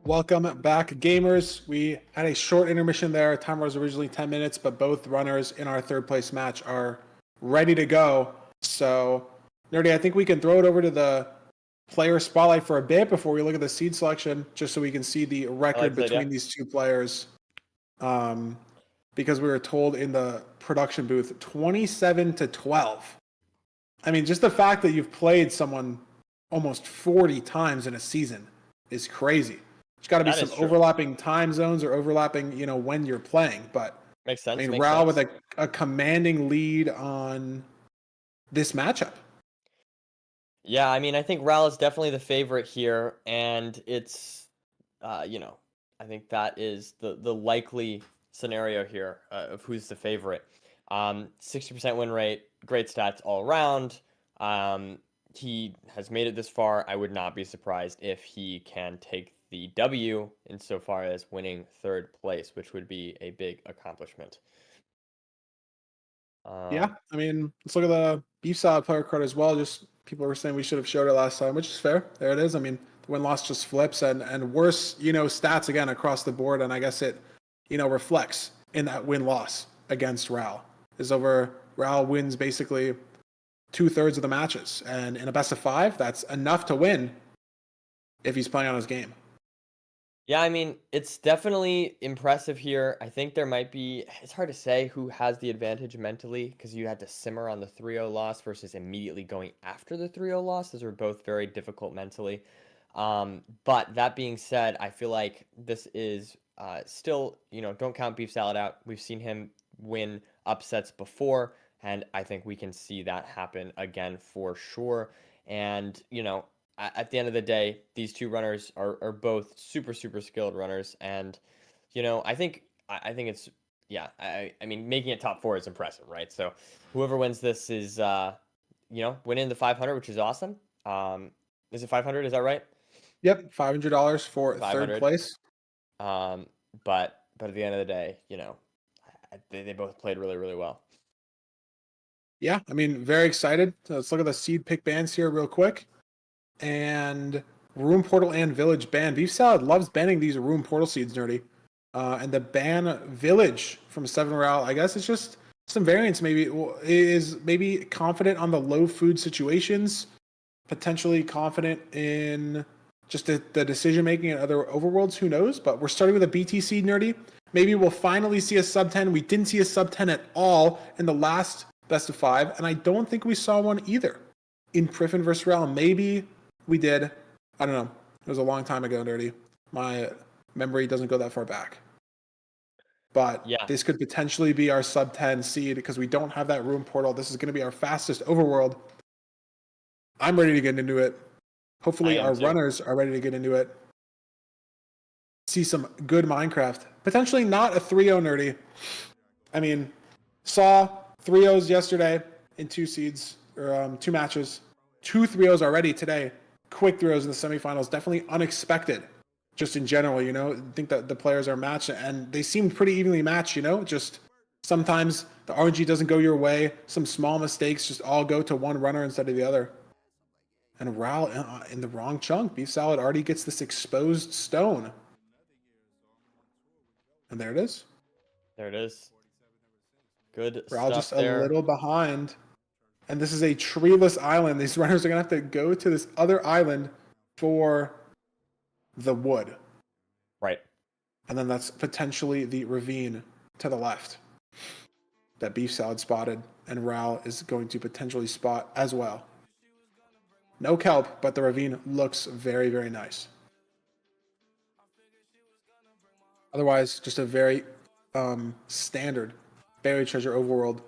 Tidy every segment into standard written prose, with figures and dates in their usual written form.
Welcome back, gamers. We had a short intermission there. Timer was originally 10 minutes, but both runners in our third place match are ready to go. So, Nerdy, I think we can throw it over to the player spotlight for a bit before we look at the seed selection, just so we can see the record between these two players. Because we were told in the production booth 27-12. I mean, just the fact that you've played someone almost 40 times in a season is crazy. There's got to be some overlapping time zones or overlapping, when you're playing. But makes sense. I mean, Ral with a commanding lead on this matchup. Yeah, I mean, I think Ral is definitely the favorite here, and it's, I think that is the likely scenario here of who's the favorite. 60% win rate, great stats all around. He has made it this far. I would not be surprised if he can take the W insofar as winning third place, which would be a big accomplishment. Yeah, I mean, let's look at the Beefsalad player card as well. Just people were saying we should have showed it last time, which is fair. There it is. I mean, the win-loss just flips and worse, stats again across the board. And I guess it, reflects in that win-loss against Ral. Ral wins basically 2/3 of the matches. And in a best of 5, that's enough to win if he's playing on his game. Yeah, I mean, it's definitely impressive here. I think there might be, it's hard to say who has the advantage mentally because you had to simmer on the 3-0 loss versus immediately going after the 3-0 loss. Those are both very difficult mentally. But that being said, I feel like this is still, don't count Beefsalad out. We've seen him win upsets before, and I think we can see that happen again for sure. And, at the end of the day, these two runners are both super, super skilled runners. And, I think it's, yeah, I mean, making it top 4 is impressive, right? So whoever wins this is, winning the 500, which is awesome. Is it 500? Is that right? Yep, $500 for 500. third place. But at the end of the day, they both played really, really well. Yeah, I mean, very excited. So let's look at the seed pick bands here real quick. And Room Portal and Village ban. Beefsalad loves banning these Room Portal seeds, Nerdy. And the ban Village from 7 Ral, I guess it's just some variance maybe. Is maybe confident on the low food situations, potentially confident in just the decision-making in other overworlds, who knows? But we're starting with a BT seed, Nerdy. Maybe we'll finally see a sub 10. We didn't see a sub 10 at all in the last best of 5, and I don't think we saw one either in Priffin vs. Ral. Maybe we did. I don't know. It was a long time ago, Nerdy. My memory doesn't go that far back. But yeah, this could potentially be our sub 10 seed because we don't have that room portal. This is going to be our fastest overworld. I'm ready to get into it. Hopefully our runners are ready to get into it. See some good Minecraft. Potentially not a 3-0, Nerdy. I mean, saw 3-0s yesterday in 2 seeds, or 2 matches. 2 3-0s already today. Quick 3-0s in the semifinals. Definitely unexpected, just in general, I think that the players are matched, and they seemed pretty evenly matched, just sometimes the RNG doesn't go your way. Some small mistakes just all go to one runner instead of the other. And Ral in the wrong chunk. Beefsalad already gets this exposed stone. And there it is. There it is. Good Ral stuff just there. a little behind. And this is a treeless island. These runners are going to have to go to this other island for the wood. Right. And then that's potentially the ravine to the left that Beefsalad spotted. And Ral is going to potentially spot as well. No kelp, but the ravine looks very, very nice. Otherwise, just a very standard buried treasure overworld.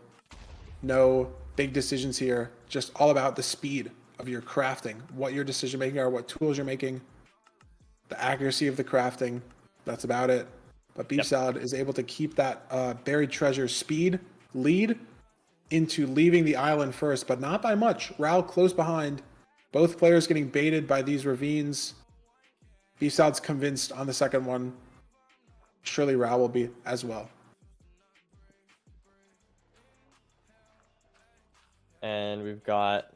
No big decisions here. Just all about the speed of your crafting, what your decision making are, what tools you're making, the accuracy of the crafting. That's about it. But Beefsalad is able to keep that buried treasure speed lead into leaving the island first, but not by much. Ral close behind. Both players getting baited by these ravines. Beefsalad's convinced on the second one. Surely Ral will be as well. And we've got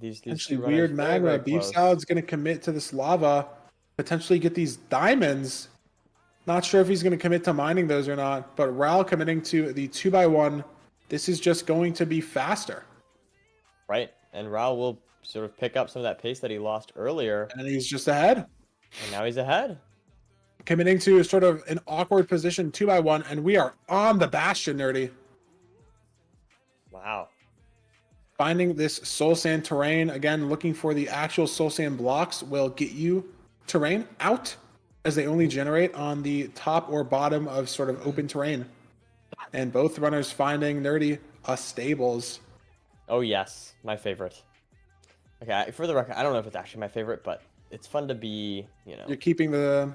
these two weird magma. Beefsalad's going to commit to this lava. potentially get these diamonds. Not sure if he's going to commit to mining those or not, but Ral committing to the 2x1. This is just going to be faster. Right. And Raul will sort of pick up some of that pace that he lost earlier. And he's just ahead. And now he's ahead. Committing to sort of an awkward position 2x1, and we are on the Bastion, Nerdy. Wow. Finding this soul sand terrain, again, looking for the actual soul sand blocks will get you terrain out, as they only generate on the top or bottom of sort of open terrain. And both runners finding, Nerdy, stables. Oh, yes. My favorite. Okay, for the record, I don't know if it's actually my favorite, but it's fun to be, you know. You're keeping the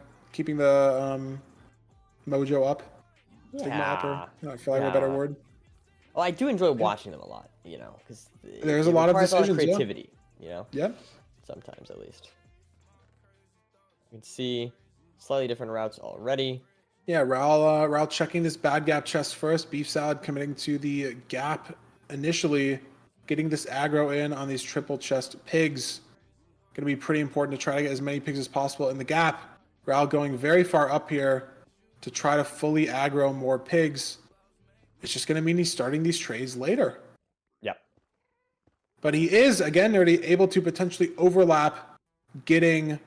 mojo up. Stigma up, or for lack of a better word. Well, I do enjoy watching them a lot, you know, because there's a lot of decisions, creativity, you know. Yep. Sometimes, at least. You can see slightly different routes already. Yeah, Raul checking this bad gap chest first. Beefsalad committing to the gap initially, getting this aggro in on these triple chest pigs. Going to be pretty important to try to get as many pigs as possible in the gap. Raul going very far up here to try to fully aggro more pigs. It's just going to mean he's starting these trades later. Yep. But he is, again, already able to potentially overlap getting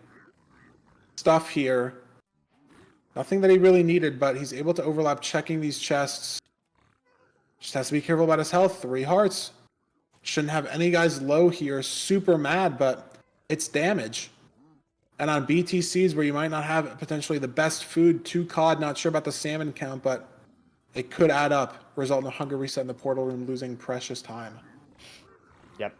stuff here. Nothing that he really needed, but he's able to overlap checking these chests. Just has to be careful about his health. 3 hearts. Shouldn't have any guys low here. Super mad, but it's damage. And on BTCs where you might not have potentially the best food, 2 cod, not sure about the salmon count, but it could add up, result in a hunger reset in the portal room, losing precious time. Yep.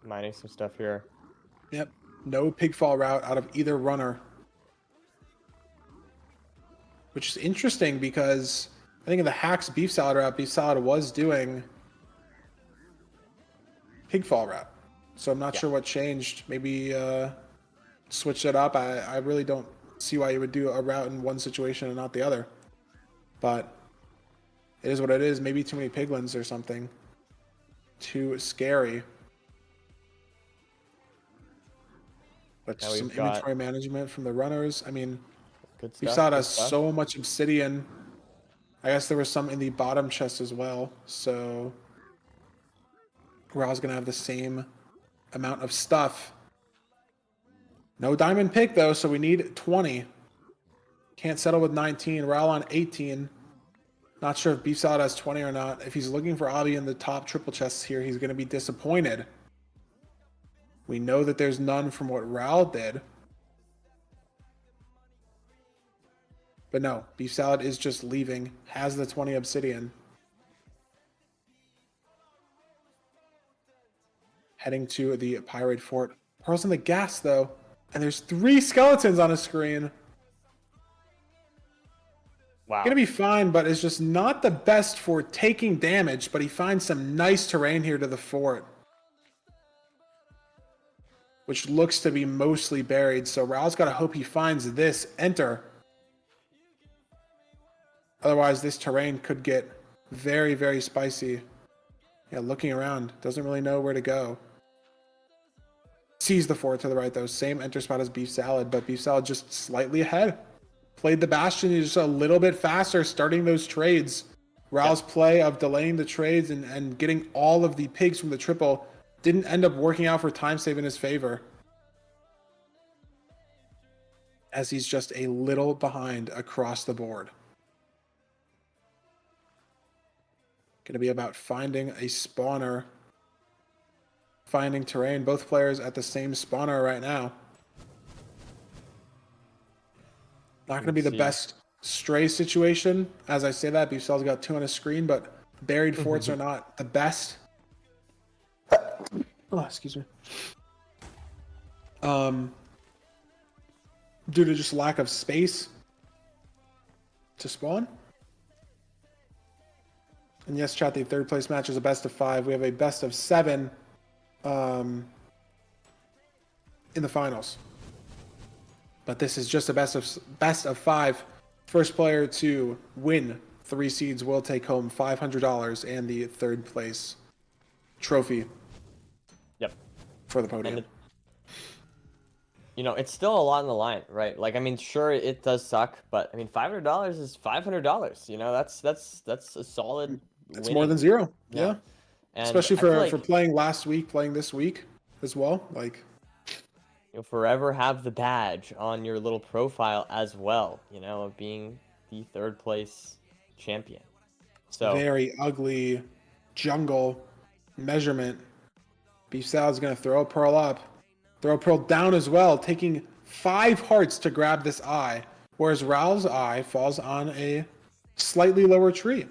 Mining some stuff here. Yep. No pigfall route out of either runner. Which is interesting because I think in the Hacks Beefsalad route, Beefsalad was doing pigfall route. So I'm not sure what changed. Maybe switch it up. I really don't see why you would do a route in one situation and not the other. But it is what it is. Maybe too many piglins or something. Too scary. But just some inventory management from the runners. I mean, Beefsalad has so much obsidian. I guess there was some in the bottom chest as well. So Raul's going to have the same amount of stuff. No diamond pick, though, so we need 20. Can't settle with 19. Raul on 18. Not sure if Beefsalad has 20 or not. If he's looking for Avi in the top triple chests here, he's going to be disappointed. We know that there's none from what Raul did. But no, Beefsalad is just leaving. Has the 20 obsidian. Heading to the Pirate Fort. Pearl's in the gas, though. And there's 3 skeletons on his screen. Wow. Gonna be fine, but it's just not the best for taking damage. But he finds some nice terrain here to the fort, which looks to be mostly buried. So Raul's got to hope he finds this enter. Otherwise, this terrain could get very, very spicy. Yeah, looking around. Doesn't really know where to go. Sees the fort to the right, though. Same enter spot as Beefsalad, but Beefsalad just slightly ahead. Played the Bastion just a little bit faster, starting those trades. Raul's play of delaying the trades and getting all of the pigs from the triple didn't end up working out for time save in his favor, as he's just a little behind across the board. Going to be about finding a spawner, finding terrain. Both players at the same spawner right now. Not going to be the best stray situation. As I say that, Beefsalad's got 2 on his screen, but buried forts are not the best. Oh, excuse me. Due to just lack of space to spawn. And yes, chat, the 3rd place match is a best of 5. We have a best of 7 in the finals. But this is just a best of 5. First player to win 3 seeds will take home $500 and the 3rd place trophy. Yep. for the And podium. it's still a lot on the line, right? Like, I mean, sure, it does suck, but I mean, $500 is $500. That's a solid It's more than winning. zero. Yeah, Yeah. and Especially I feel for like playing last week, playing this week as well. Like, you'll forever have the badge on your little profile as well, of being the third place champion. So, very ugly jungle measurement. Beefsalad's going to throw a pearl up, throw a pearl down as well, taking 5 hearts to grab this eye, whereas Raoul's eye falls on a slightly lower tree.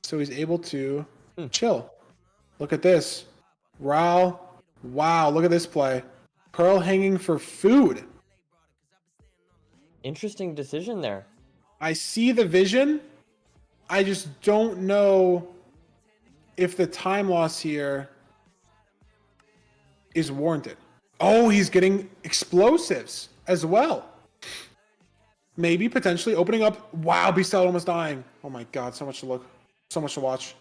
So he's able to chill. Look at this. Raoul, wow, look at this play. Pearl hanging for food. interesting decision there. I see the vision. I just don't know if the time loss here is warranted. Oh, he's getting explosives as well. Maybe potentially opening up. Wow, Beefsalad almost dying. Oh my god, so much to look. So much to watch.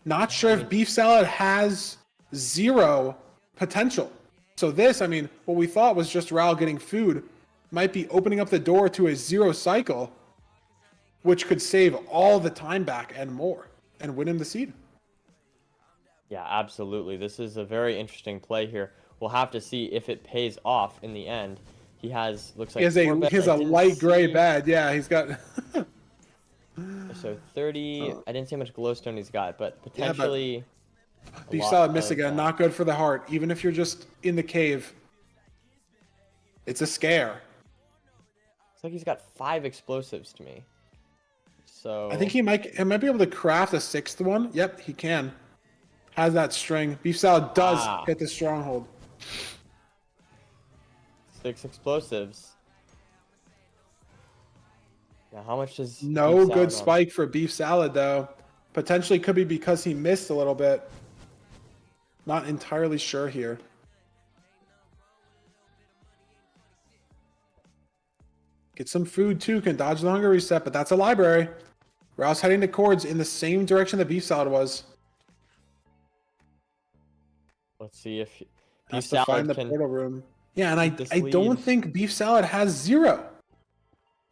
Not sure if Beefsalad has 0 potential. So this, I mean, what we thought was just Raoul getting food might be opening up the door to a 0 cycle, which could save all the time back and more and win him the seed. Yeah, absolutely. This is a very interesting play here. We'll have to see if it pays off in the end. He looks like He 4 bets has I a didn't light gray see. bed. Yeah, he's got. So 30. I didn't see how much glowstone he's got, but potentially. Beefsalad miss again. Not good for the heart. Even if you're just in the cave, it's a scare. It's like he's got 5 explosives to me. So I think he might be able to craft a 6th one. Yep, he can. Has that string. Beefsalad does hit the stronghold. 6 explosives. Now, how much does No good spike for Beefsalad though. Potentially could be because he missed a little bit. Not entirely sure here. Get some food too. Can dodge the hunger reset, but that's a library. Raoul's heading to Cords in the same direction that Beefsalad was. Let's see if Has to find Beefsalad the can. portal room. Yeah, and I lead. don't think Beefsalad has 0.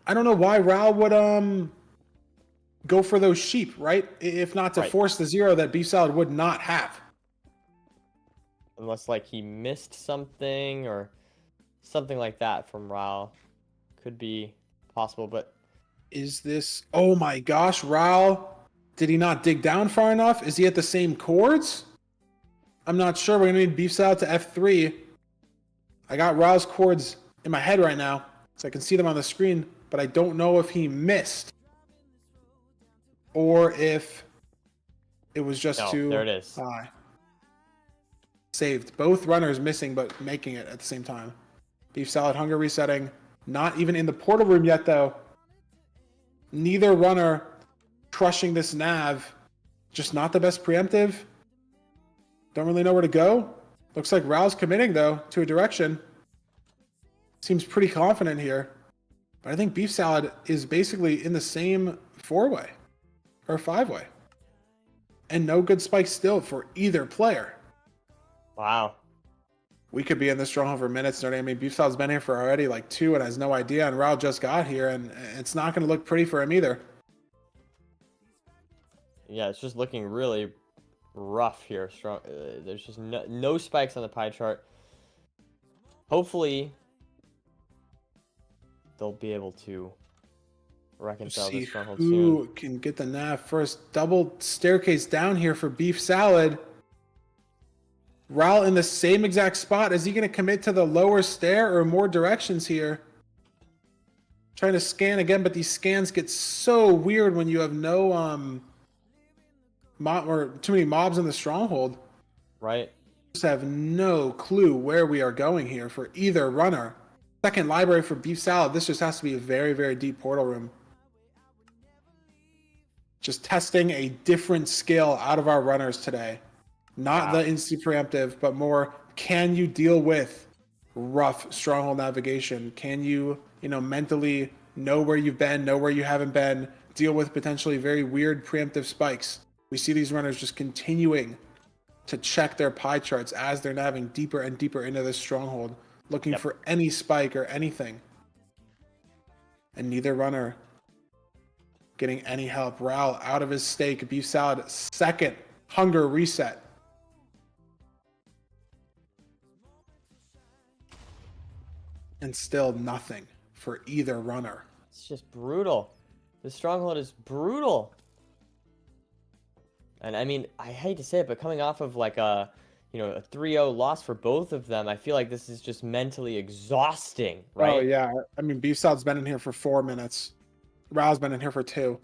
I don't know why Raoul would go for those sheep, right? If not to force the 0 that Beefsalad would not have. Unless like he missed something or something like that from Raoul. Could be possible, but is this... Oh my gosh, Raoul. Did he not dig down far enough? Is he at the same chords? I'm not sure. We're going to need Beefsalad to F3. I got Raoul's chords in my head right now, so I can see them on the screen, but I don't know if he missed or if it was just too there it is. high. Saved. Both runners missing, but making it at the same time. Beefsalad hunger resetting. Not even in the portal room yet, though. Neither runner crushing this nav. Just not the best preemptive. Don't really know where to go. Looks like Raoul's committing, though, to a direction. Seems pretty confident here. But I think Beefsalad is basically in the same 4-way. Or 5-way. And no good spike still for either player. Wow. We could be in this stronghold for minutes. I mean, Beefsalad's been here for already like 2 and has no idea. And Raoul just got here, and it's not going to look pretty for him either. Yeah, it's just looking really rough here. Strong. There's just no spikes on the pie chart. Hopefully, they'll be able to reconcile this stronghold soon. Who can get the nav first? Double staircase down here for Beefsalad. Raoul in the same exact spot. Is he going to commit to the lower stair or more directions here? Trying to scan again, but these scans get so weird when you have no mob or too many mobs in the stronghold. Right. Just have no clue where we are going here for either runner. Second library for Beefsalad. This just has to be a very, very deep portal room. Just testing a different skill out of our runners today. Not the instant preemptive, but more, can you deal with rough stronghold navigation? Can you, mentally know where you've been, know where you haven't been, deal with potentially very weird preemptive spikes? We see these runners just continuing to check their pie charts as they're naviging deeper and deeper into this stronghold, looking for any spike or anything. And neither runner getting any help. Ral out of his stake. Beefsalad, second hunger reset. And still nothing for either runner. It's just brutal. The stronghold is brutal. And I mean, I hate to say it, but coming off of like a 3-0 loss for both of them, I feel like this is just mentally exhausting, right? Oh yeah, I mean, Beefsalad's been in here for 4 minutes. Ral's been in here for 2.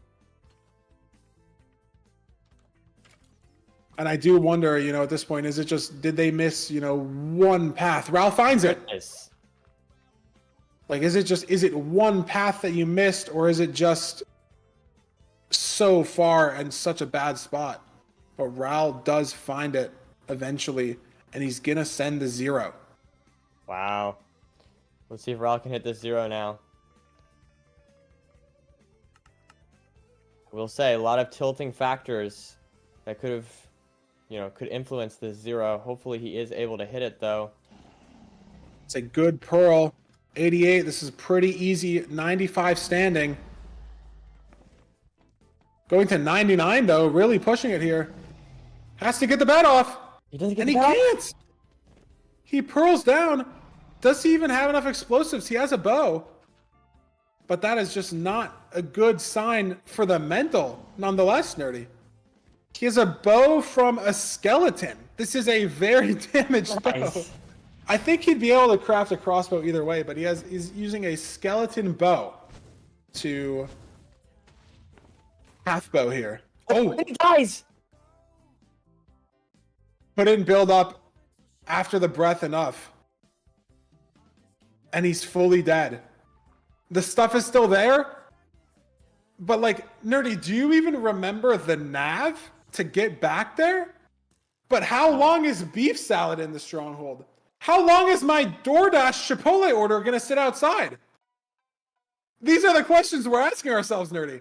And I do wonder, at this point, is it just, did they miss, one path? Ral finds it. Nice. Like, is it one path that you missed, or is it just so far and such a bad spot? But Ral does find it eventually, and he's gonna send the 0. Wow. Let's see if Ral can hit this 0 now. I will say, a lot of tilting factors that could have, could influence this 0. Hopefully he is able to hit it, though. It's a good Pearl. 88, this is pretty easy. 95 standing. Going to 99, though, really pushing it here. Has to get the bet off. He doesn't get and the he bet off? can't. He pearls down. Does he even have enough explosives? He has a bow. But that is just not a good sign for the mental, nonetheless, Nerdy. He has a bow from a skeleton. This is a very damaged bow. I think he'd be able to craft a crossbow either way, but he's using a skeleton bow to half bow here. Oh, he dies. Couldn't build up after the breath enough. And he's fully dead. The stuff is still there. But like, Nerdy, do you even remember the nav to get back there? But how long is Beefsalad in the stronghold? How long is my DoorDash Chipotle order going to sit outside? These are the questions we're asking ourselves, Nerdy.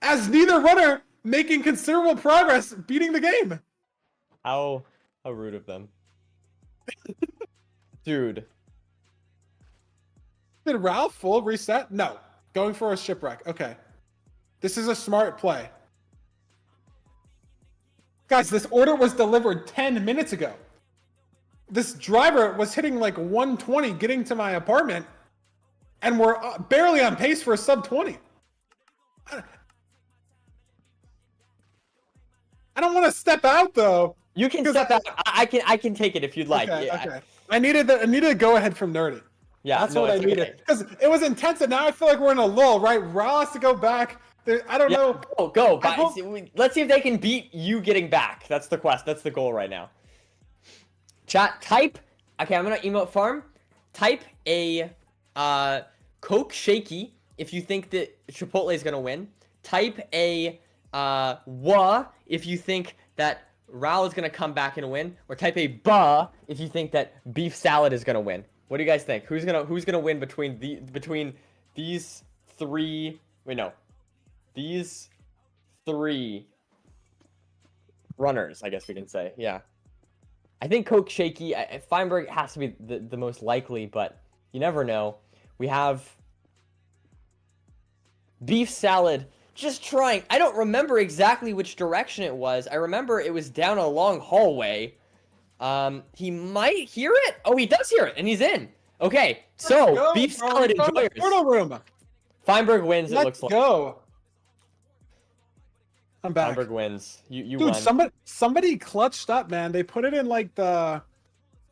As neither runner making considerable progress beating the game. How rude of them. Dude. Did Ralph full reset? No. Going for a shipwreck. Okay. This is a smart play. Guys, this order was delivered 10 minutes ago. This driver was hitting like 120 getting to my apartment, and we're barely on pace for a sub 20. I don't want to step out though. You can step out. I can take it if you'd like. Okay, Yeah. okay. I needed a go ahead from Nerdy. Yeah, that's no, what I needed. Because it was intense, and now I feel like we're in a lull, right? Ral has to go back. I don't know. Go. Let's see if they can beat you getting back. That's the quest. That's the goal right now. Chat, type. Okay, I'm gonna emote farm. Type a Coke Shaky if you think that Chipotle is gonna win. Type a wah if you think that Ral is gonna come back and win, or type a bah if you think that Beefsalad is gonna win. What do you guys think? Who's gonna win between these three? Wait, no, these three runners, I guess we can say. Yeah, I think Coke Shaky. Feinberg has to be the most likely, but you never know. We have Beefsalad just trying. I don't remember exactly which direction it was. I remember it was down a long hallway. He might hear it. Oh, he does hear it, and he's in. Okay, so Beefsalad enjoyers. Portal room. Feinberg wins. It looks Let's like. go. I'm back. Feinberg wins. You Dude, won. somebody clutched up, man. They put it in like the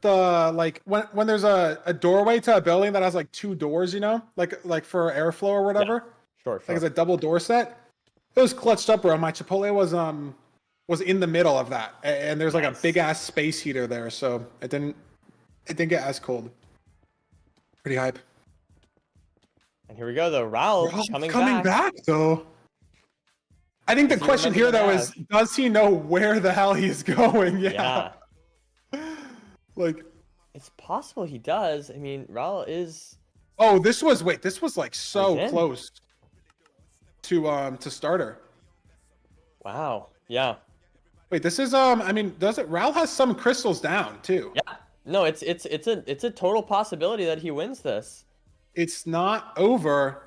like when there's a doorway to a building that has like 2 doors, like for airflow or whatever. Yeah. Sure. Like it's a double door set. It was clutched up, bro. My Chipotle was in the middle of that, and there's like a big ass space heater there, so it didn't get as cold. Pretty hype. And here we go, though. Ral coming back though. I think the question here though is, does he know where the hell he's going? Yeah. Like, it's possible he does. I mean, Ral is. Oh, this was like so close to starter. Wow. Yeah. Wait, this is I mean, does it? Ral has some crystals down too. Yeah. No, it's a total possibility that he wins this. It's not over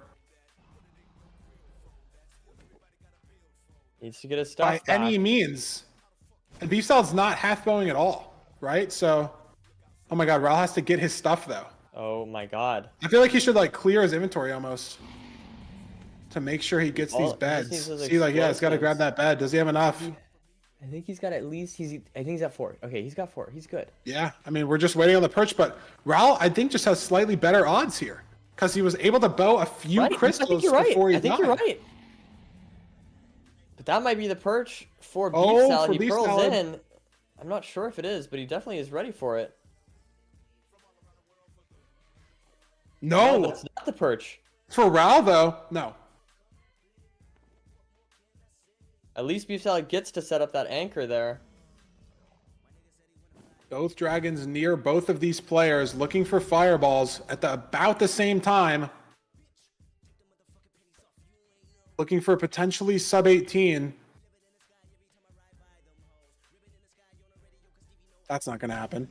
Needs to get his by stuff back. any means. And Beefsalad's not half bowing at all, right? So, oh my God, Ral has to get his stuff though. Oh my God. I feel like he should like clear his inventory almost to make sure he gets these He just needs beds. those See, like, yeah, he's got to grab explosives. that bed. Does he have enough? I think he's got at least I think he's at 4. Okay, he's got 4. He's good. Yeah, I mean, we're just waiting on the perch, but Ral, I think, just has slightly better odds here because he was able to bow a few Right? I crystals think you're right. before he I think died. you're right. But that might be the perch for beef Oh, salad. for He beef pearls salad. in. I'm not sure if it is, but he definitely is ready for it. No, No, that's not the perch. for Ral though, no. At least beef salad gets to set up that anchor there. Both dragons near both of these players looking for fireballs at about the same time. Looking for potentially sub 18. That's not going to happen.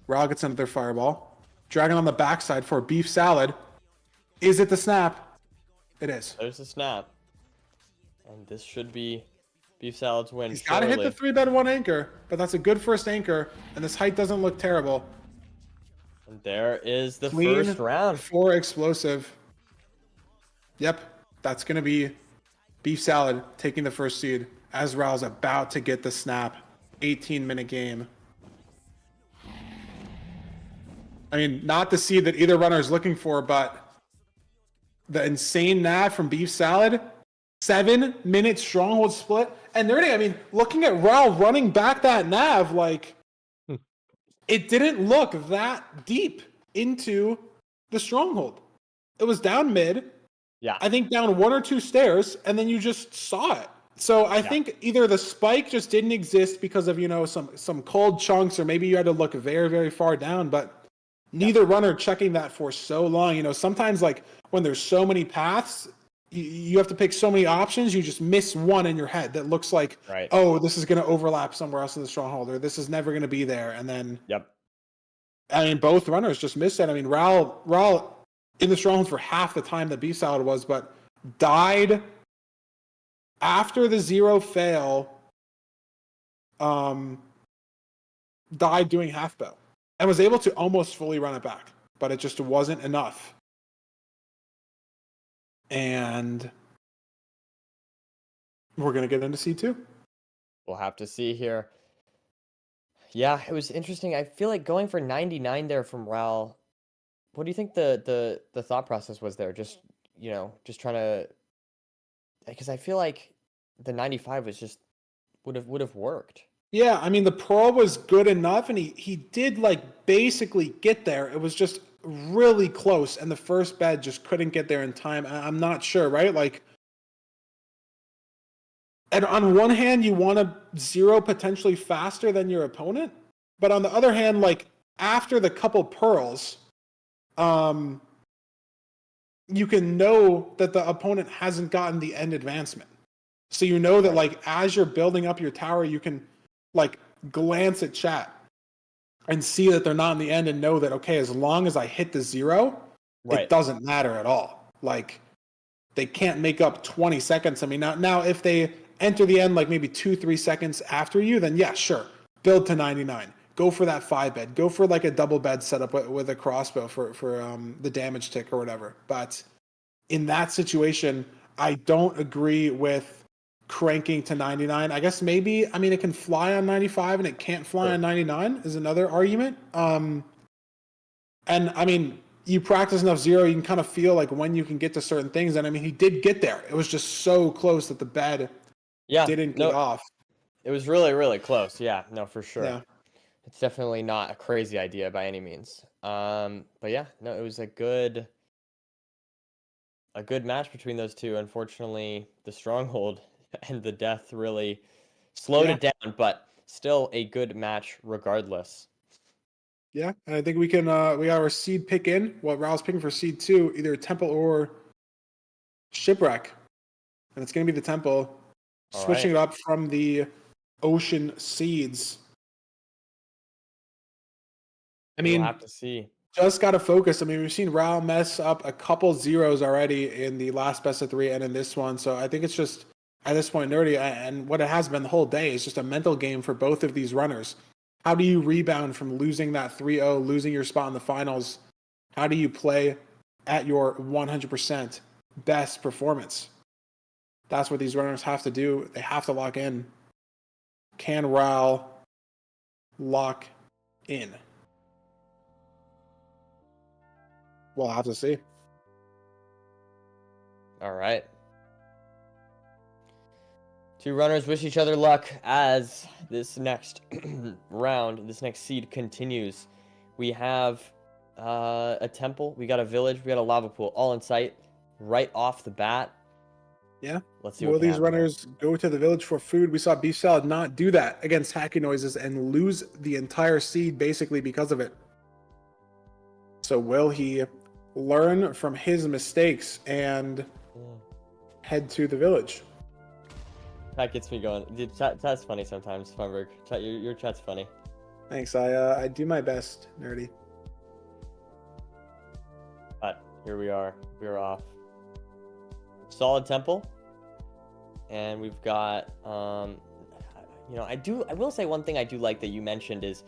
Ral gets another fireball. Dragon on the backside for beef salad. Is it the snap? It is. There's the snap. And this should be beef salad's win. He's got to hit the 3-bed 1 anchor, but that's a good first anchor, and this height doesn't look terrible. And there is the Clean first round. 4 explosive. Yep, that's going to be beef salad taking the first seed as Ral's about to get the snap. 18-minute game. I mean, not the seed that either runner is looking for, but the insane nav from beef salad. 7-minute stronghold split. And Nerdy, I mean, looking at Ral running back that nav, like, it didn't look that deep into the stronghold. It was down mid. Yeah. I think down 1 or 2 stairs, and then you just saw it. So I think either the spike just didn't exist because of, you know, some cold chunks, or maybe you had to look very, very far down, but neither runner checking that for so long. You know, sometimes like when there's so many paths, you have to pick so many options, you just miss one in your head that looks like, oh, this is going to overlap somewhere else in the stronghold, or this is never going to be there. And then, I mean, both runners just missed it. I mean, Ral in the stronghold for half the time that beef salad was, but died after the 0 fail, died doing half bow and was able to almost fully run it back, but it just wasn't enough. And we're going to get into C2. We'll have to see here. Yeah, it was interesting. I feel like going for 99 there from Ral. What do you think the thought process was there? Just, you know, just trying to, because I feel like the 95 was just would have worked. Yeah, I mean, the pearl was good enough, and he did like basically get there. It was just really close, and the first bed just couldn't get there in time. I'm not sure, right? Like, and on one hand, you want to 0 potentially faster than your opponent, but on the other hand, like after the couple pearls, you can know that the opponent hasn't gotten the end advancement. So you know that like as you're building up your tower, you can like glance at chat and see that they're not in the end and know that, okay, as long as I hit the 0, it doesn't matter at all. Like they can't make up 20 seconds. I mean, now if they enter the end like maybe 2-3 seconds after you, then yeah, sure, build to 99. Go for that 5-bed. Go for like a double bed setup with a crossbow for the damage tick or whatever. But in that situation, I don't agree with cranking to 99. I guess maybe, I mean, it can fly on 95 and it can't fly on 99 is another argument. And I mean, you practice enough 0, you can kind of feel like when you can get to certain things. And I mean, he did get there. It was just so close that the bed didn't get off. It was really, really close. Yeah, no, for sure. Yeah. It's definitely not a crazy idea by any means. But yeah, no, it was a good match between those two. Unfortunately, the stronghold and the death really slowed it down, but still a good match regardless. Yeah, and I think we can we got our seed pick in. What Ral's picking for seed 2, either Temple or Shipwreck. And it's gonna be the Temple. Switching it up from the ocean seeds. I We will mean, have to see. just got to focus. I mean, we've seen Raul mess up a couple zeros already in the last best of 3 and in this one. So I think it's just, at this point, nerdy. And what it has been the whole day is just a mental game for both of these runners. How do you rebound from losing that 3-0, losing your spot in the finals? How do you play at your 100% best performance? That's what these runners have to do. They have to lock in. Can Raul lock in? We'll have to see. All right. Two runners wish each other luck as this next round, this next seed continues. We have a temple, we got a village, we got a lava pool, all in sight right off the bat. Yeah. Let's see Will what can these happen here. runners go to the village for food? We saw Beefsalad not do that against Hacky Noises and lose the entire seed basically because of it. So will he learn from his mistakes and head to the village? That gets me going. Dude, chat's funny sometimes, Funberg. Your chat's funny. Thanks. I do my best, nerdy. But here we are. We're off. Solid temple. And we've got I will say one thing I do like that you mentioned is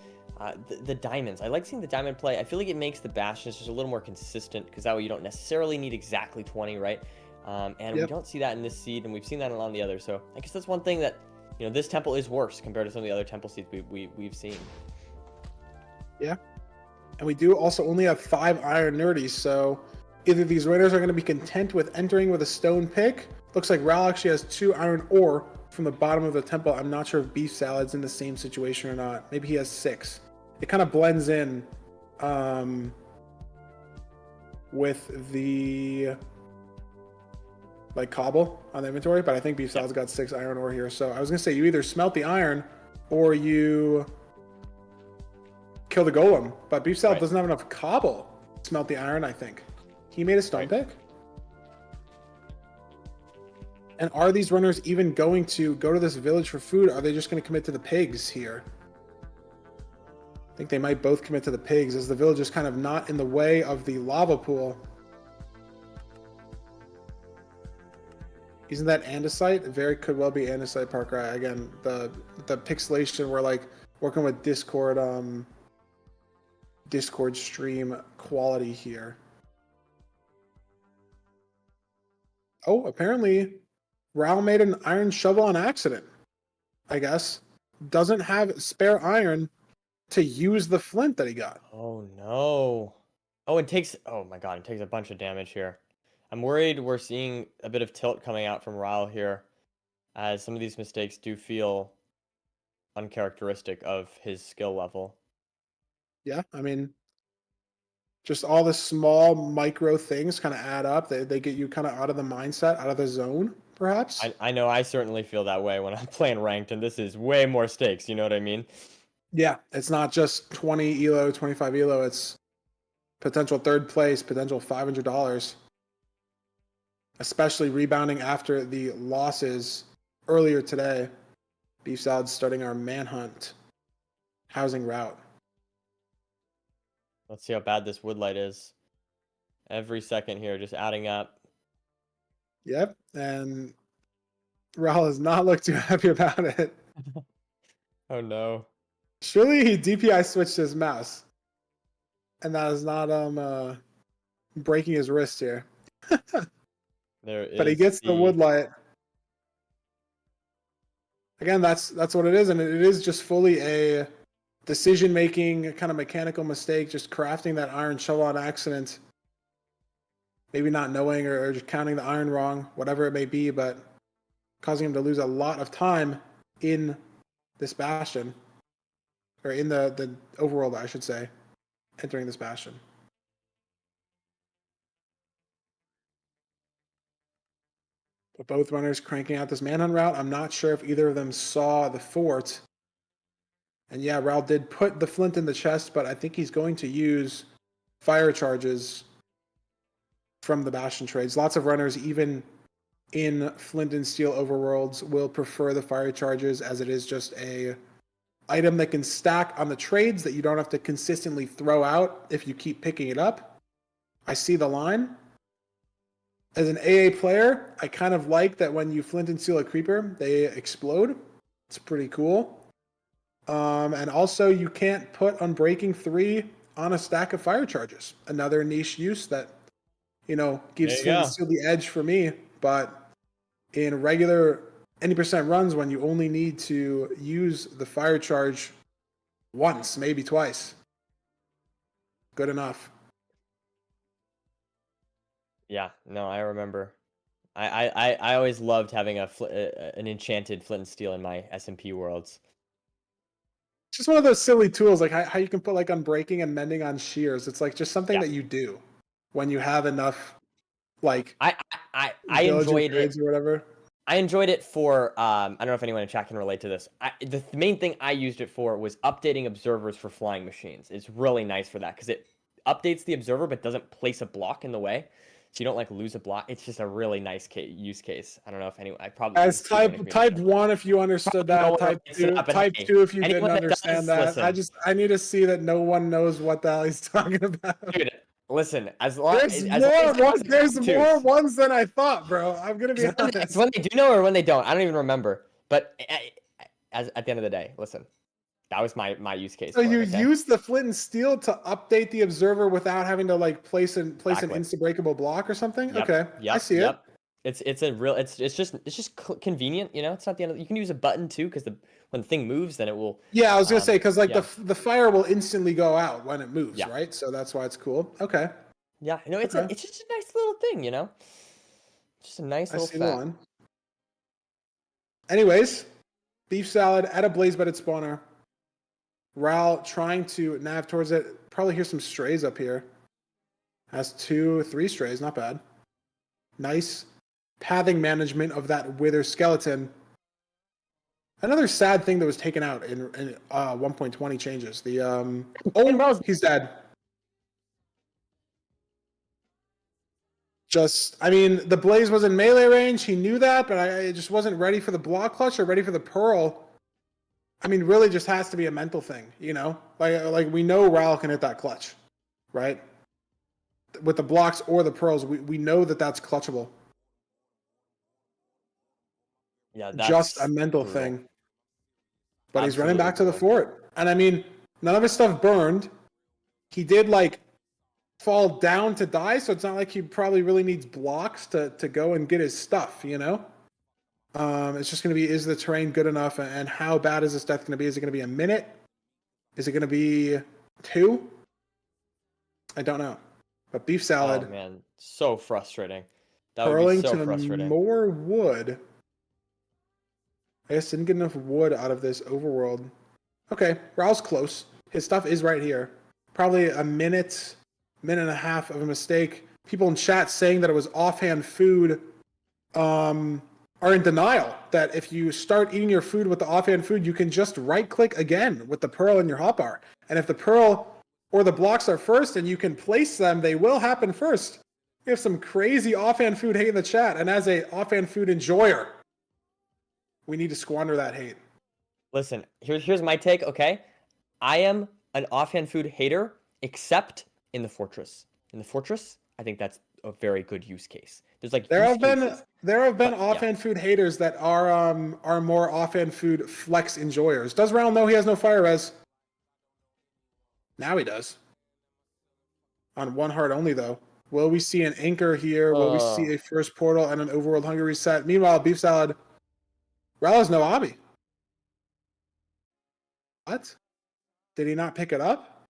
the diamonds. I like seeing the diamond play. I feel like it makes the bastions just a little more consistent because that way you don't necessarily need exactly 20, right? And we don't see that in this seed, and we've seen that in a lot of the others. So I guess that's one thing that, this temple is worse compared to some of the other temple seeds we've seen. Yeah. And we do also only have 5 iron nerdies, so either these runners are going to be content with entering with a stone pick. Looks like Raul actually has 2 iron ore from the bottom of the temple. I'm not sure if Beefsalad's in the same situation or not. Maybe he has 6. It kind of blends in with the cobble on the inventory, but I think Beefsalad's got 6 iron ore here. So I was going to say you either smelt the iron or you kill the golem, but Beefsalad doesn't have enough cobble to smelt the iron, I think. He made a stone pick. And are these runners even going to go to this village for food? Are they just going to commit to the pigs here? I think they might both commit to the pigs, as the village is kind of not in the way of the lava pool. Isn't that andesite? It very could well be andesite, Parker. Again, the pixelation, we're like working with Discord stream quality here. Oh, apparently Raul made an iron shovel on accident, I guess. Doesn't have spare iron to use the flint that he got. Oh, no. Oh, oh my god, it takes a bunch of damage here. I'm worried we're seeing a bit of tilt coming out from Raul here, as some of these mistakes do feel uncharacteristic of his skill level. Yeah, I mean, just all the small micro things kind of add up. They get you kind of out of the mindset, out of the zone, perhaps. I know I certainly feel that way when I'm playing ranked, and this is way more stakes, you know what I mean? Yeah, it's not just 20 elo, 25 elo. It's potential 3rd place, potential $500. Especially rebounding after the losses earlier today. Beefsalad starting our manhunt housing route. Let's see how bad this woodlight is. Every second here, just adding up. Yep, and Raul has not looked too happy about it. Oh no. Surely he DPI switched his mouse. And that is not breaking his wrist here. There is but he gets the woodlight. Again, that's what it is, and it is just fully a decision-making kind of mechanical mistake, just crafting that iron shovel on accident. Maybe not knowing or just counting the iron wrong, whatever it may be, but causing him to lose a lot of time in this bastion. Or in the overworld, I should say, entering this bastion. But both runners cranking out this manhunt route. I'm not sure if either of them saw the fort. And yeah, Raul did put the flint in the chest, but I think he's going to use fire charges from the bastion trades. Lots of runners, even in Flint and Steel overworlds will prefer the fire charges, as it is just a item that can stack on the trades that you don't have to consistently throw out if you keep picking it up. I see the line. As an AA player, I kind of like that when you Flint and Steel a creeper, they explode. It's pretty cool. And also, you can't put Unbreaking 3 on a stack of fire charges. Another niche use that, gives There you Flint and go. Steel the edge for me. But in regular any percent runs, when you only need to use the fire charge once, maybe twice, good enough. Yeah, no, I remember. I always loved having an enchanted flint and steel in my SMP worlds. It's just one of those silly tools, like how you can put like Unbreaking and Mending on shears. It's like just something Yeah, that you do when you have enough, like, I village or enjoyed it. trades or whatever. I enjoyed it for I don't know if anyone in chat can relate to this. The main thing I used it for was updating observers for flying machines. It's really nice for that because it updates the observer but doesn't place a block in the way, so you don't like lose a block. It's just a really nice use case. I don't know if anyone. I probably As see no one agrees with type that. one, if you understood No that. one Type relates to two, that, but type hey, two, if you didn't anyone that understand does, that. listen, I need to see that no one knows what the hell he's talking about. dude. Listen, as long as There's more twos. ones than I thought, bro. I'm gonna be It's honest. when they do know or when they don't. I don't even remember. But as at the end of the day, listen, that was my use case So for you it. Okay, use the flint and steel to update the observer without having to like place an exactly. insta breakable block or something. Yep, Okay, I yep, see it. yep. It's a real. It's just convenient. You know, it's not the end. You can use a button too because when the thing moves, then it will. Yeah, I was gonna say because like Yeah, the fire will instantly go out when it moves, yeah, right? So that's why it's cool. Okay, yeah. You know, okay, it's just a nice little thing. You know, just a nice I little see the fact. line. Anyways, beef salad at a blaze bedded spawner. Ral trying to nav towards it. Probably hear some strays up here. Has 3 strays, not bad. Nice pathing management of that wither skeleton. Another sad thing that was taken out in 1.20 changes. The he's dead. I mean, the blaze was in melee range. He knew that, but I just wasn't ready for the block clutch or ready for the pearl. I mean, really, just has to be a mental thing, you know. Like we know Ral can hit that clutch, right? With the blocks or the pearls, we know that that's clutchable. Yeah, Just a that's mental brutal. thing. But he's running Absolutely back to the brutal. fort, and I mean, none of his stuff burned. He did like fall down to die, so it's not like he probably really needs blocks to go and get his stuff, you know. It's just going to be, is the terrain good enough, and how bad is this death going to be? Is it going to be a minute? Is it going to be 2? I don't know. But beef Oh salad, man, so frustrating. That would be purling so to frustrating. more wood. I guess didn't get enough wood out of this overworld. Okay, Raul's close. His stuff is right here. Probably a minute and a half of a mistake. People in chat saying that it was offhand food are in denial that if you start eating your food with the offhand food, you can just right click again with the pearl in your hotbar. And if the pearl or the blocks are first and you can place them, they will happen first. We have some crazy offhand food hate in the chat. And as a offhand food enjoyer, we need to squander that hate. Listen, here's my take, okay? I am an offhand food hater, except in the fortress. In the fortress, I think that's a very good use case. There's like use cases, There have been but yeah. offhand food haters that are more offhand food flex enjoyers. Does Raul know he has no fire res? Now he does. On one heart only though. Will we see an anchor here? Will we see a first portal and an overworld hunger reset? Meanwhile, beef salad. Raul has no obby. What? Did he not pick it up?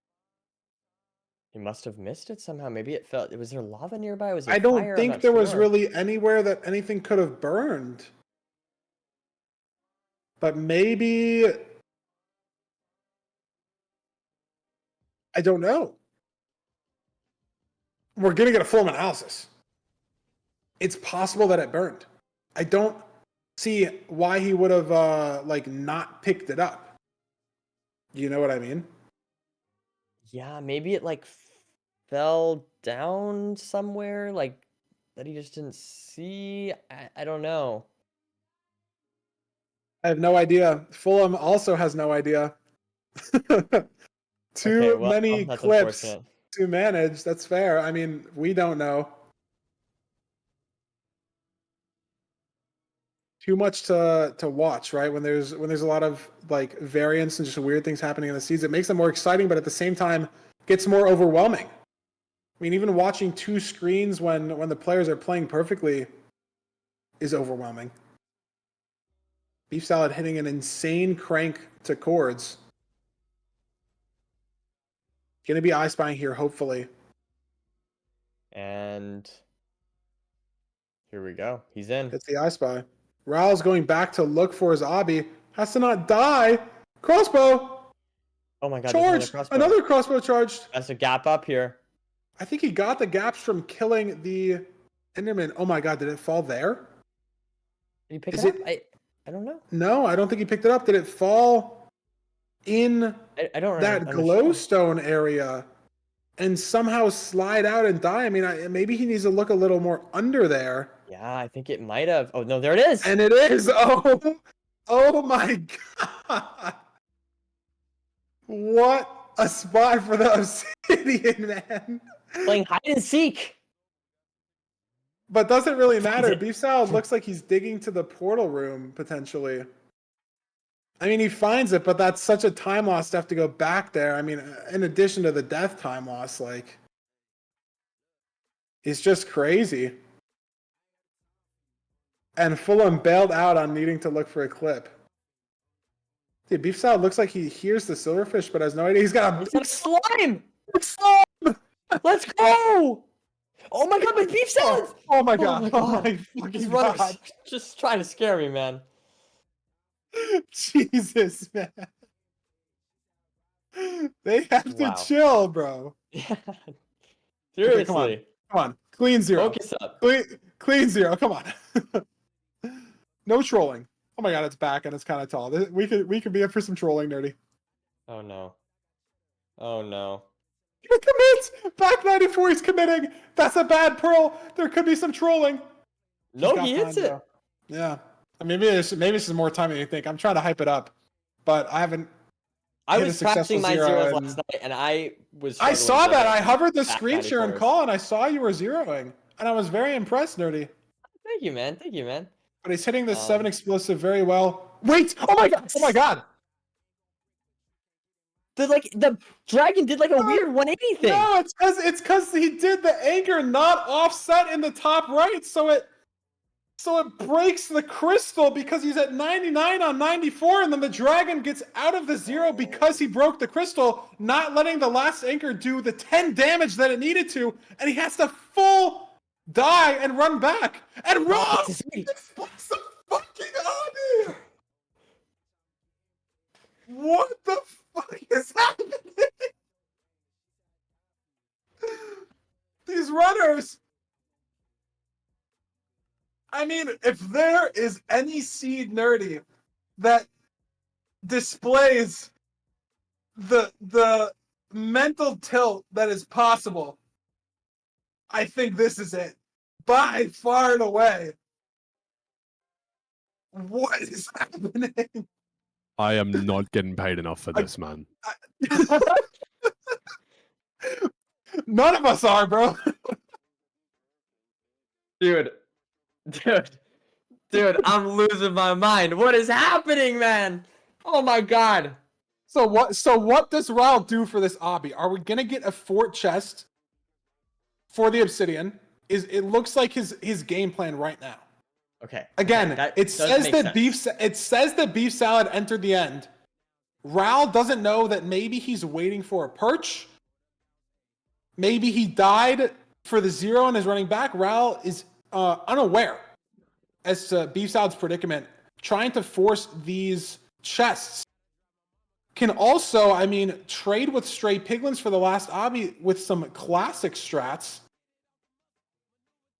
He must have missed it somehow. Maybe it fell. Was there lava nearby? Was there I don't fire? I'm think not there was sure. really anywhere that anything could have burned. But maybe, I don't know. We're going to get a full analysis. It's possible that it burned. I don't see why he would have like not picked it up. You know what I mean? Yeah, maybe it like fell down somewhere. Like that he just didn't see? I don't know. I have no idea. Fulham also has no idea. Okay, Too well, many that's clips unfortunate. to manage. That's fair. I mean, we don't know. Too much to watch, right? When there's a lot of like variance and just weird things happening in the season, it makes it more exciting, but at the same time, gets more overwhelming. I mean, even watching two screens when the players are playing perfectly is overwhelming. Beefsalad hitting an insane crank to chords. Gonna be eye spying here, hopefully. And here we go. He's in. It's the eye spy. Raul's going back to look for his obby. Has to not die. Crossbow! Oh my god, there's another Charged! crossbow. Another crossbow charged. That's a gap up here. I think he got the gaps from killing the Enderman. Oh my god, did it fall there? Did you pick Is it up? it? I don't know. No, I don't think he picked it up. Did it fall in I don't that understand. glowstone area and somehow slide out and die? I mean, maybe he needs to look a little more under there. Yeah, I think it might have. Oh no, there it is. And it is. Oh, oh my god. What a spot for the Obsidian, man. Playing hide and seek. But doesn't really Finds matter. it. Beef Salad looks like he's digging to the portal room, potentially. I mean, he finds it, but that's such a time loss to have to go back there. I mean, in addition to the death time loss, like, it's just crazy. And Fulham bailed out on needing to look for a clip. Dude, Beef Salad looks like he hears the silverfish, but has no idea. He's got a big slime. slime! Let's go. Oh my god, my beef salad! Oh my god. Oh my Oh god. my This fucking runner's god. just trying to scare me, man. Jesus, man. They have to Wow. chill, bro. Yeah. Okay, come on. Seriously. Come on. Clean zero. Focus up. Clean zero. Come on. No trolling. Oh my god, it's back and it's kind of tall. We could be up for some trolling, nerdy. Oh no. Oh no. He commits! Back 94, he's committing. That's a bad pearl. There could be some trolling. No, he hits it. Though. Yeah. I mean, maybe this is more time than you think. I'm trying to hype it up, but I haven't. I was practicing my zeros last night, and I was. I saw that. I hovered the back screen share and 94s. call, and I saw you were zeroing, and I was very impressed, nerdy. Thank you, man. Thank you, man. But he's hitting the 7 explosive very well. Wait! Oh my god! Oh my god! The dragon did like a weird 180 thing. No, it's because he did the anchor not offset in the top right, so it breaks the crystal because he's at 99 on 94, and then the dragon gets out of the zero because he broke the crystal, not letting the last anchor do the 10 damage that it needed to, and he has to full die and run back. And Ross explosives the fucking Abi! What the fuck is happening? These runners. I mean, if there is any seed nerdy that displays the mental tilt that is possible, I think this is it. By far and away. What is happening? I am not getting paid enough for this, man. None of us are, bro. Dude, I'm losing my mind. What is happening, man? Oh my god. So what does Raul do for this obby? Are we gonna get a fort chest for the obsidian? It looks like his game plan right now. Okay. Again, that it does says make that sense. beef salad entered the end. Raul doesn't know that maybe he's waiting for a perch. Maybe he died for the zero and is running back. Raul is unaware as to beef salad's predicament, trying to force these chests. Can also, I mean, trade with stray piglins for the last obby with some classic strats.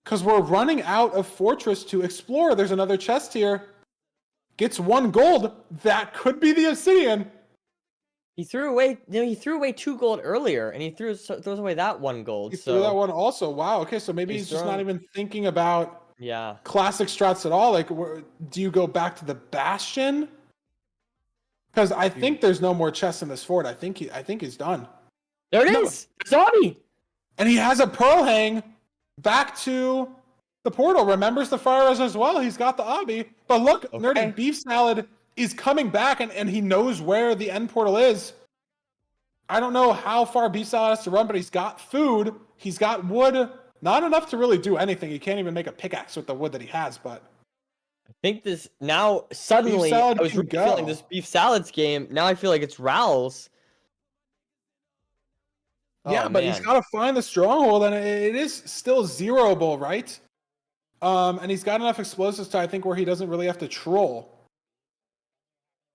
Because we're running out of fortress to explore. There's another chest here. Gets 1 gold. That could be the obsidian. He threw away. He threw away 2 gold earlier, and he throws away that 1 gold. He So threw that one also. Wow. Okay, so maybe he's he's just not throwing. even thinking about Yeah. classic strats at all. Like, do you go back to the Bastion? Because I think there's no more chests in this fort. I think he's done. There it No. is. Zombie. And he has a pearl hang back to the portal. Remembers the fire res as well. He's got the obby. But look, Okay. Nerdy Beefsalad is coming back, and he knows where the end portal is. I don't know how far Beefsalad has to run, but he's got food. He's got wood. Not enough to really do anything. He can't even make a pickaxe with the wood that he has, but I think this now suddenly Beefsalad I was can really feeling go. this Beef Salads game. Now I feel like it's Rowell's. yeah, Oh, but he's man. got to find the stronghold, and it is still zeroable, right? And he's got enough explosives to, I think, where he doesn't really have to troll.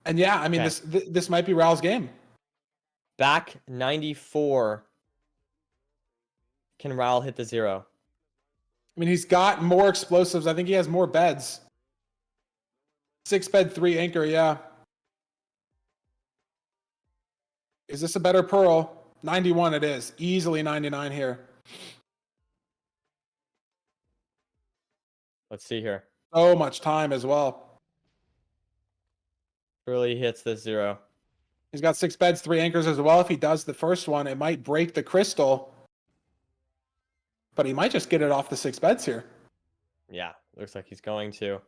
And yeah, I mean, Okay. this might be Raul's game. Back 94. Can Rowell hit the 0? I mean, he's got more explosives. I think he has more beds. 6 bed, 3 anchor, yeah. Is this a better pearl? 91 it is. Easily 99 here. Let's see here. So much time as well. Really hits the 0. He's got 6 beds, 3 anchors as well. If he does the first one, it might break the crystal. But he might just get it off the 6 beds here. Yeah, looks like he's going to.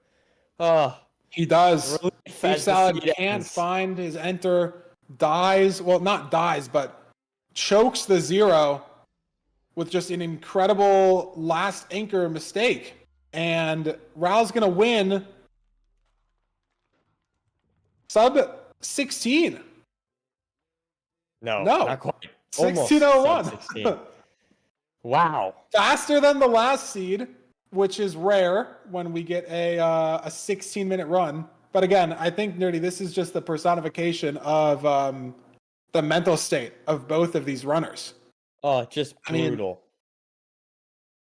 Oh, He does. relief Beef as the Salad seed can't ends. find his enter. Dies. Well, not dies, but chokes the 0 with just an incredible last anchor mistake. And Raul's going to win sub 16. No, No. not quite. Almost 1601. sub 16. Wow. Faster than the last seed, which is rare when we get a 16-minute run. But again, I think, Nerdy, this is just the personification of the mental state of both of these runners. Oh, just I mean, brutal.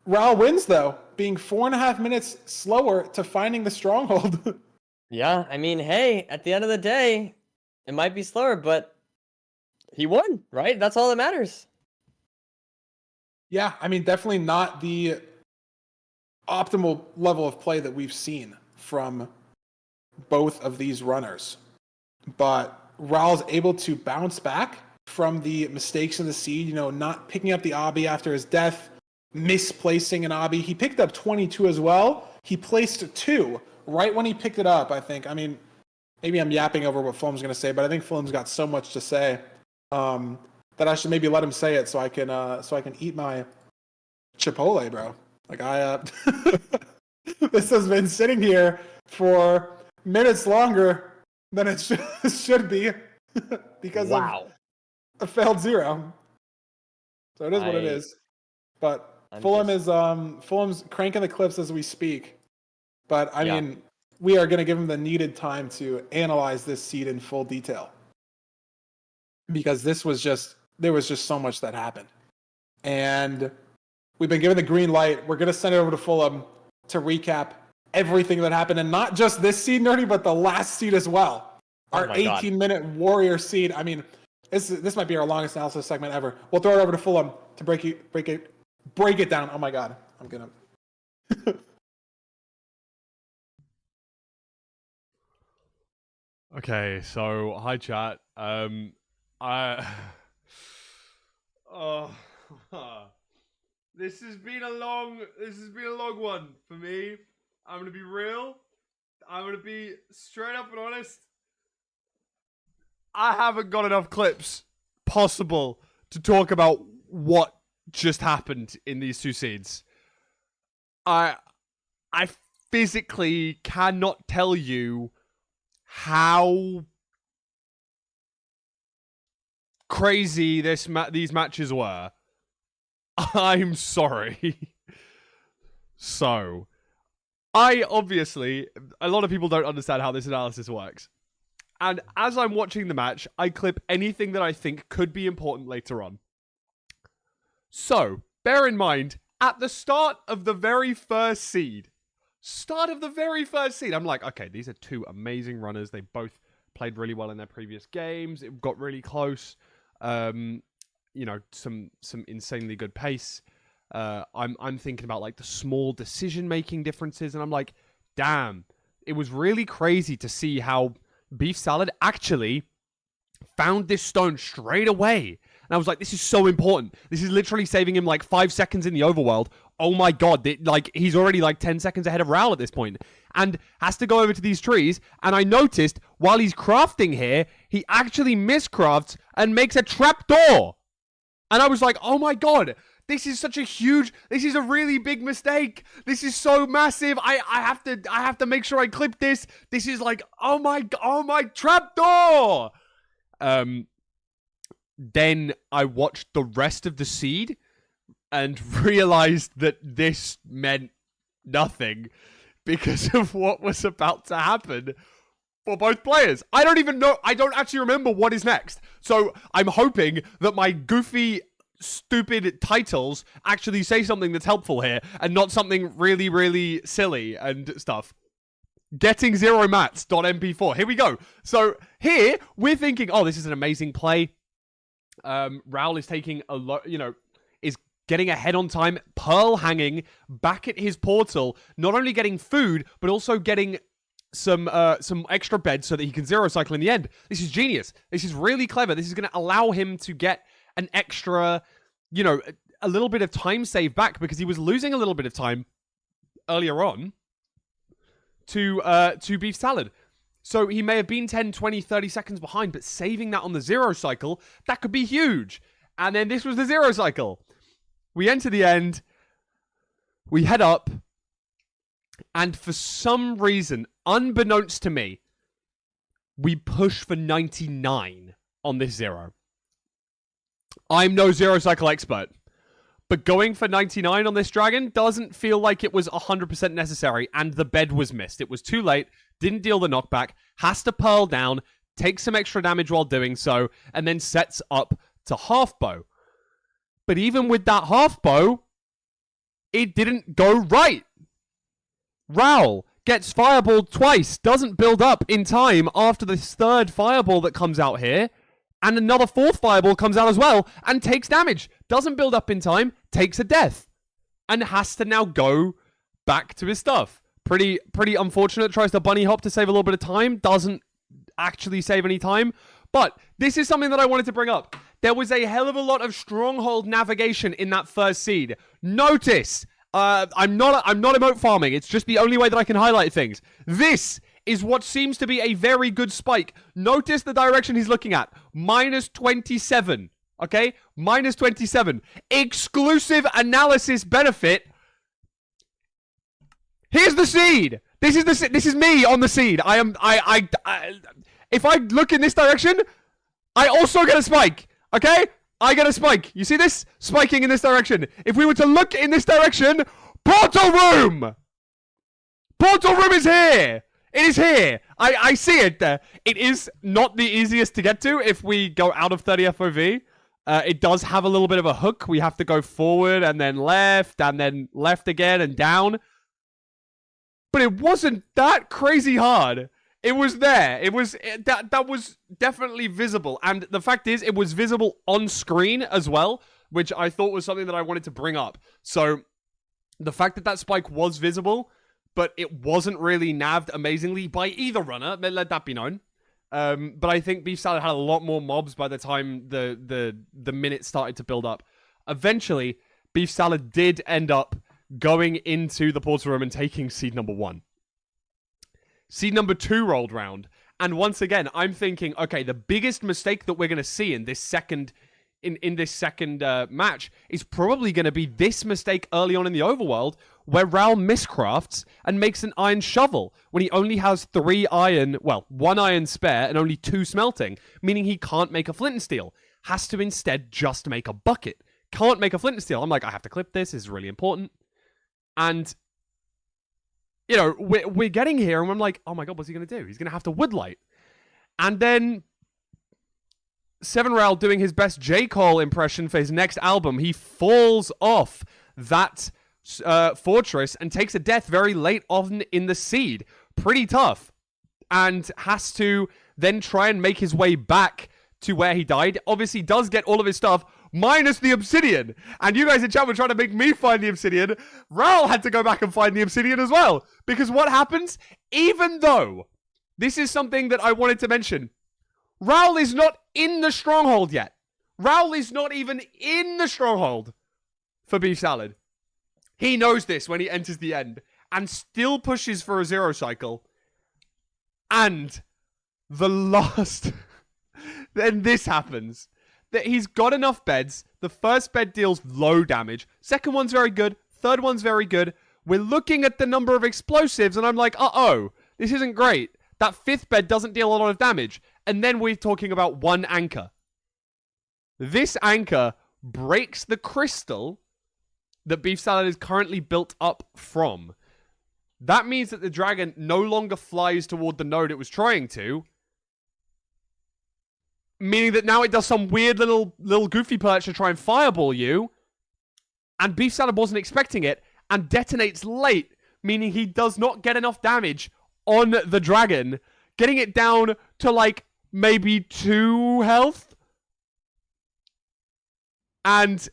Raul wins, though, being 4.5 minutes slower to finding the stronghold. Yeah, I mean, hey, at the end of the day, it might be slower, but he won, right? That's all that matters. Yeah, I mean, definitely not the optimal level of play that we've seen from both of these runners. But Raul's able to bounce back from the mistakes in the seed, you know, not picking up the obby after his death, misplacing an obby. He picked up 22 as well. He placed 2 right when he picked it up, I think. I mean, maybe I'm yapping over what Fulham's going to say, but I think Fulham's got so much to say that I should maybe let him say it so I can eat my Chipotle, bro. Like this has been sitting here for minutes longer than it should be because of a failed 0. So it is what it is. But Fulham's cranking the clips as we speak. But I mean, we are going to give him the needed time to analyze this seed in full detail because there was just so much that happened, and we've been given the green light. We're going to send it over to Fulham to recap everything that happened, and not just this seed, Nerdy, but the last seed as well. Our 18-minute Warrior seed. I mean, this might be our longest analysis segment ever. We'll throw it over to Fulham to break it down. Oh my God, I'm gonna. Okay, so hi chat. Oh, this has been a long one for me. I'm gonna be real. I'm gonna be straight up and honest. I haven't got enough clips possible to talk about what just happened in these 2 seeds. I physically cannot tell you how crazy these matches were. I'm sorry. So, obviously, a lot of people don't understand how this analysis works. And as I'm watching the match, I clip anything that I think could be important later on. So, bear in mind, at the start of the very first seed, I'm like, okay, these are 2 amazing runners. They both played really well in their previous games. It got really close. You know, some insanely good pace. I'm thinking about like the small decision making differences, and I'm like, damn, it was really crazy to see how Beefsalad actually found this stone straight away. And I was like, this is so important. This is literally saving him like 5 seconds in the overworld. Oh my god, like he's already like 10 seconds ahead of Raul at this point. And has to go over to these trees. And I noticed while he's crafting here, he actually miscrafts and makes a trapdoor. And I was like, oh my god, this is such a huge, this is a really big mistake. This is so massive. I have to make sure I clip this. This is like, oh my trapdoor. Then I watched the rest of the seed and realized that this meant nothing because of what was about to happen for both players. I don't even know. I don't actually remember what is next. So I'm hoping that my goofy, stupid titles actually say something that's helpful here and not something really, really silly and stuff. Getting 0 mats.mp4. Here we go. So here we're thinking, oh, this is an amazing play. Raul is taking a lot, is getting ahead on time. Pearl hanging back at his portal, not only getting food, but also getting some extra beds so that he can zero cycle in the end. This is genius. This is really clever. This is going to allow him to get an extra, a little bit of time saved back because he was losing a little bit of time earlier on to Beefsalad. So he may have been 10, 20, 30 seconds behind, but saving that on the zero cycle, that could be huge. And then this was the zero cycle. We enter the end. We head up. And for some reason, unbeknownst to me, we push for 99 on this zero. I'm no zero cycle expert. But going for 99 on this dragon doesn't feel like it was 100% necessary, and the bed was missed. It was too late, didn't deal the knockback, has to pearl down, takes some extra damage while doing so, and then sets up to half bow. But even with that half bow, it didn't go right. Raul gets fireballed twice, doesn't build up in time after this third fireball that comes out here, and another fourth fireball comes out as well, and takes damage. Doesn't build up in time, takes a death. And has to now go back to his stuff. Pretty unfortunate. Tries to bunny hop to save a little bit of time. Doesn't actually save any time. But this is something that I wanted to bring up. There was a hell of a lot of stronghold navigation in that first seed. Notice, I'm not emote farming. It's just the only way that I can highlight things. This is what seems to be a very good spike. Notice the direction he's looking at. -27. Okay? -27. Exclusive analysis benefit. Here's the seed. This is me on the seed. If I look in this direction, I also get a spike. Okay? I get a spike. You see this? Spiking in this direction. If we were to look in this direction, portal room! Portal room is here! It is here. I see it there. It is not the easiest to get to if we go out of 30 FOV. It does have a little bit of a hook. We have to go forward and then left again and down. But it wasn't that crazy hard. It was there. That was definitely visible. And the fact is, it was visible on screen as well, which I thought was something that I wanted to bring up. So the fact that spike was visible, but it wasn't really nabbed amazingly by either runner. Let that be known. But I think Beefsalad had a lot more mobs by the time the minutes started to build up. Eventually, Beefsalad did end up going into the portal room and taking seed number 1. Seed number 2 rolled round. And once again, I'm thinking, okay, the biggest mistake that we're going to see in this second match is probably going to be this mistake early on in the overworld where Raul miscrafts and makes an iron shovel when he only has 1 iron spare and only 2 smelting, meaning he can't make a flint and steel. Has to instead just make a bucket. Can't make a flint and steel. I'm like, I have to clip this. This is really important. And, we're getting here and I'm like, oh my god, what's he going to do? He's going to have to woodlight. And then 7 Raul doing his best J. Cole impression for his next album. He falls off that fortress and takes a death very late on in the seed. Pretty tough. And has to then try and make his way back to where he died. Obviously, does get all of his stuff, minus the obsidian. And you guys in chat were trying to make me find the obsidian. Raul had to go back and find the obsidian as well. Because what happens, even though this is something that I wanted to mention, Raul is not in the stronghold yet. Raul is not even in the stronghold for Beefsalad. He knows this when he enters the end and still pushes for a 0 cycle. And the last... then this happens. That he's got enough beds. The first bed deals low damage. Second one's very good. Third one's very good. We're looking at the number of explosives and I'm like, uh-oh, this isn't great. That fifth bed doesn't deal a lot of damage. And then we're talking about one anchor. This anchor breaks the crystal that Beefsalad is currently built up from. That means that the dragon no longer flies toward the node it was trying to. Meaning that now it does some weird little goofy perch to try and fireball you. And Beefsalad wasn't expecting it and detonates late. Meaning he does not get enough damage on the dragon. Getting it down to like maybe 2 health. And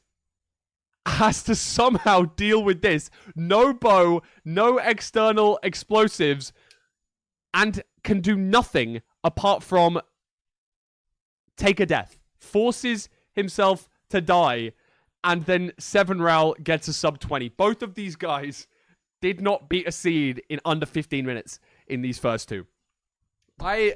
has to somehow deal with this. No bow, no external explosives. And can do nothing apart from take a death. Forces himself to die. And then 7 Raul gets a sub 20. Both of these guys did not beat a seed in under 15 minutes in these first two. Fine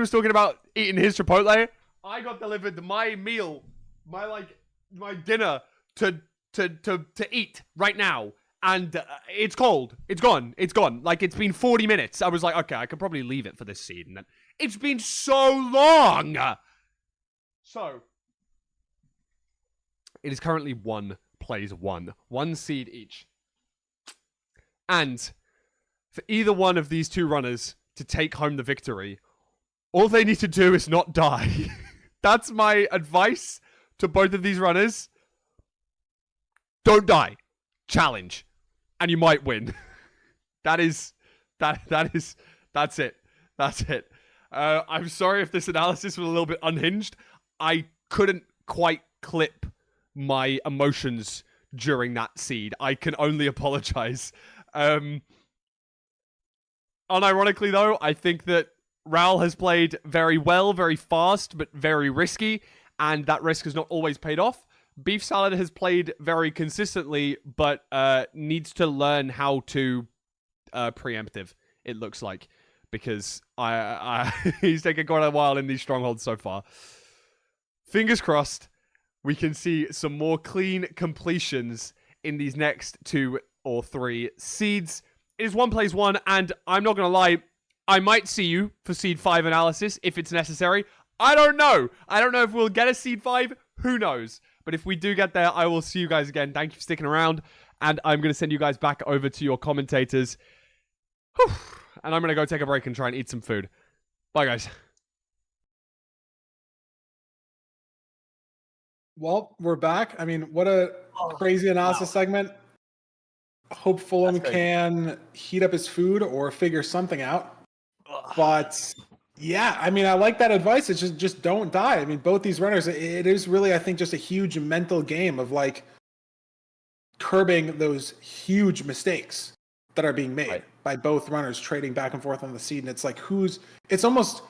was talking about eating his Chipotle. I got delivered my meal, my dinner to eat right now. And it's cold. It's gone. It's gone. Like, it's been 40 minutes. I was like, okay, I could probably leave it for this seed. And then it's been so long. So, it is currently 1 plays 1. 1 seed each. And for either one of these two runners to take home the victory, all they need to do is not die. That's my advice to both of these runners. Don't die. Challenge. And you might win. That's it. That's it. I'm sorry if this analysis was a little bit unhinged. I couldn't quite clip my emotions during that seed. I can only apologize. Unironically, though, I think that Raul has played very well, very fast, but very risky, and that risk has not always paid off. Beefsalad has played very consistently, but needs to learn how to preemptive, it looks like, because he's taken quite a while in these strongholds so far. Fingers crossed, we can see some more clean completions in these next 2 or 3 seeds. It is 1 plays 1, and I'm not going to lie, I might see you for Seed 5 analysis if it's necessary. I don't know. I don't know if we'll get a Seed 5. Who knows? But if we do get there, I will see you guys again. Thank you for sticking around. And I'm going to send you guys back over to your commentators. Whew. And I'm going to go take a break and try and eat some food. Bye, guys. Well, we're back. I mean, what a crazy analysis segment. Hope Fulham can heat up his food or figure something out. But yeah, I mean, I like that advice. It's just don't die. I mean, both these runners, it is really, I think, just a huge mental game of like curbing those huge mistakes that are being made by both runners trading back and forth on the seed. And it's like it's almost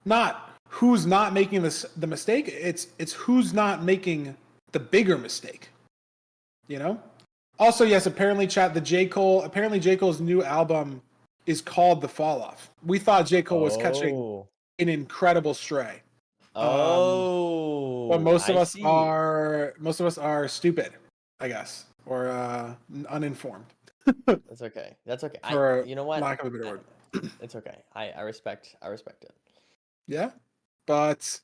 not who's not making the mistake. It's who's not making the bigger mistake. You know? Also, yes, apparently J. Cole's new album is called The Fall Off. We thought J. Cole was catching an incredible stray. But most of us are stupid, I guess, or uninformed. That's okay. You know what? Lack of a better word. It's okay. I respect it. Yeah. But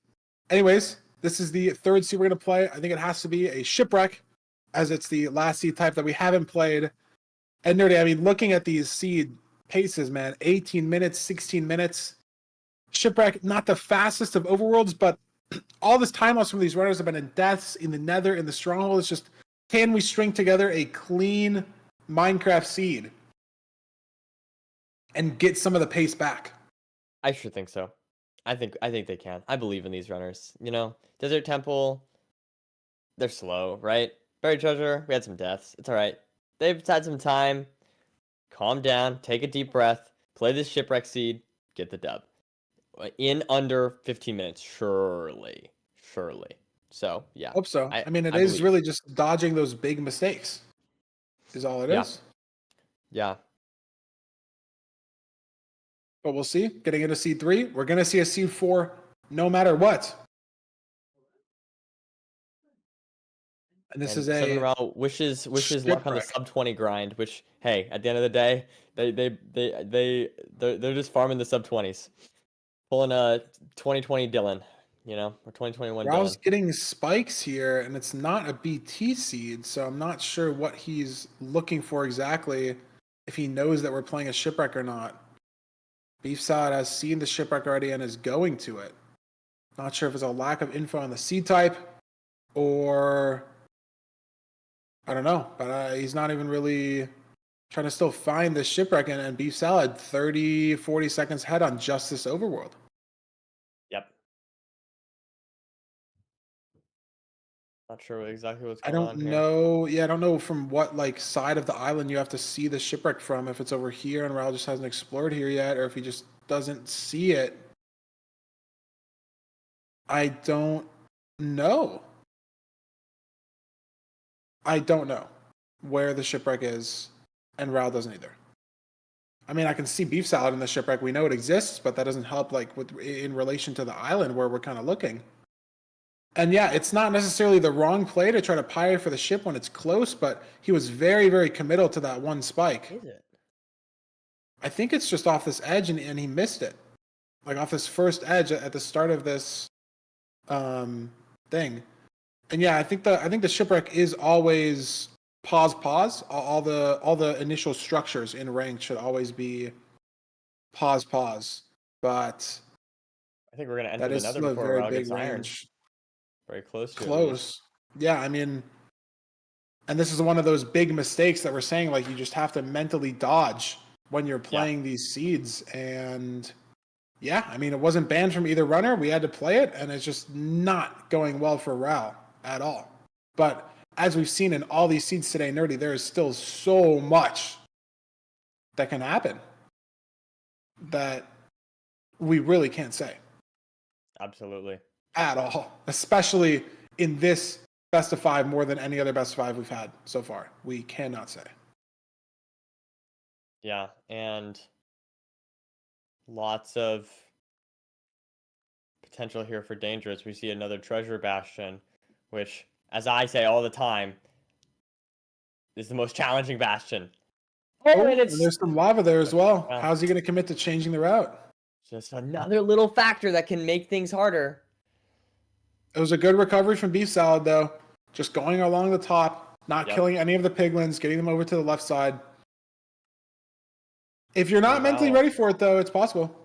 anyways, this is the third seed we're going to play. I think it has to be a Shipwreck, as it's the last seed type that we haven't played. And Nerdy, I mean, looking at these seed paces, man, 18 minutes, 16 minutes. Shipwreck, not the fastest of overworlds, but all this time loss from these runners have been in deaths, in the nether, in the stronghold. It's just, can we string together a clean Minecraft seed? and get some of the pace back. I sure think so. I think they can. I believe in these runners. You know, Desert Temple, they're slow, right? Buried Treasure, we had some deaths. It's all right. They've had some time. Calm down, take a deep breath, play this Shipwreck Seed, get the dub. In under 15 minutes, surely. Surely. So, yeah. Hope so. I mean, it I is believe. really just dodging those big mistakes, is all it Yeah. is. Yeah. But we'll see. Getting into seed 3, we're going to see a seed 4 no matter what. And this is Seven a Row wishes luck on the shipwreck. sub 20 grind, which hey, at the end of the day, they're just farming the sub 20s. Pulling a 2020 Dylan, you know, or 2021 Rao's Dylan. getting spikes here, and it's not a BT seed, so I'm not sure what he's looking for exactly, if he knows that we're playing a shipwreck or not. Beefsalad has seen the shipwreck already and is going to it. Not sure if it's a lack of info on the seed type, or I don't know, but he's not even really trying to still find the shipwreck, and Beefsalad 30, 40 seconds ahead on just this overworld. Yep. Not sure exactly what's I going don't on here. know. Yeah, I don't know from what like side of the island you have to see the shipwreck from. If it's over here and Raul just hasn't explored here yet, or if he just doesn't see it. I don't know. I don't know where the shipwreck is, and Raul doesn't either. I mean, I can see Beefsalad in the shipwreck. We know it exists, but that doesn't help like with in relation to the island where we're kind of looking. And yeah, it's not necessarily the wrong play to try to pirate for the ship when it's close, but he was very, very committal to that one spike. Is it? I think it's just off this edge, and he missed it, like off this first edge at the start of this thing. And yeah, I think the shipwreck is always pause. All the initial structures in ranked should always be pause. But I think we're gonna enter that the is nether still a before very Rao big gets iron. range. Very close to it, at least. Close. Yeah, I mean, and this is one of those big mistakes that we're saying, like you just have to mentally dodge when you're playing these seeds. And yeah, I mean, it wasn't banned from either runner. We had to play it, and it's just not going well for Rao at all. But as we've seen in all these seeds today, Nerdy, there is still so much that can happen that we really can't say Absolutely. at all, especially in this best of 5 more than any other best of 5 we've had so far. We cannot say. Yeah, and lots of potential here for dangerous. We see another treasure bastion, which, as I say all the time, is the most challenging bastion. Oh, and there's some lava there as well. Yeah. How's he going to commit to changing the route? Just another little factor that can make things harder. It was a good recovery from Beefsalad, though. Just going along the top, not killing any of the piglins, getting them over to the left side. If you're not mentally ready for it, though, it's possible.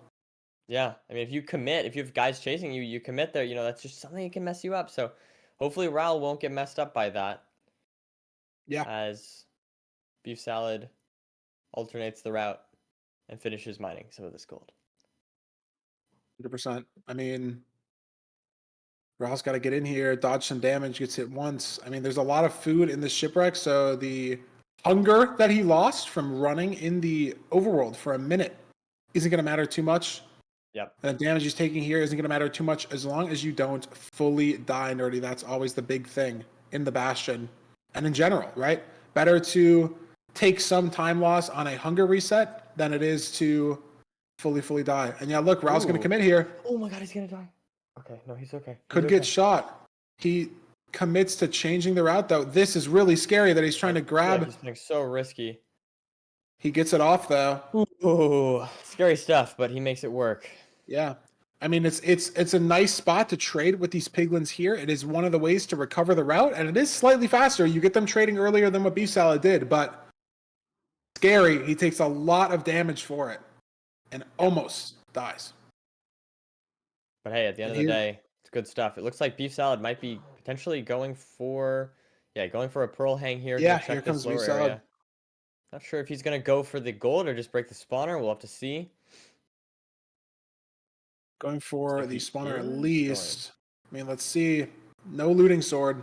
Yeah, I mean, if you commit, if you have guys chasing you, you commit there, you know, that's just something that can mess you up. So hopefully Raul won't get messed up by that. Yeah. As Beefsalad alternates the route and finishes mining some of this gold. 100%. I mean, Raul's got to get in here, dodge some damage, gets hit once. I mean, there's a lot of food in the shipwreck, so the hunger that he lost from running in the overworld for a minute isn't going to matter too much. Yep. And the damage he's taking here isn't going to matter too much as long as you don't fully die, Nerdy. That's always the big thing in the Bastion and in general, right? Better to take some time loss on a hunger reset than it is to fully die. And yeah, look, Raul's going to commit here. Oh my god, he's going to die. Okay, no, he's okay. Could get shot. He commits to changing the route, though. This is really scary that he's trying to grab. He's being so risky. He gets it off, though. Ooh, scary stuff, but he makes it work. Yeah. I mean, it's a nice spot to trade with these piglins here. It is one of the ways to recover the route, and it is slightly faster. You get them trading earlier than what Beefsalad did, but scary. He takes a lot of damage for it and almost dies. But hey, at the end of the day, it's good stuff. It looks like Beefsalad might be potentially going for a pearl hang here. Yeah, here comes Beefsalad. Not sure if he's gonna go for the gold or just break the spawner. We'll have to see. Going Looks for like the he spawner at is going. least. I mean, let's see. No looting sword.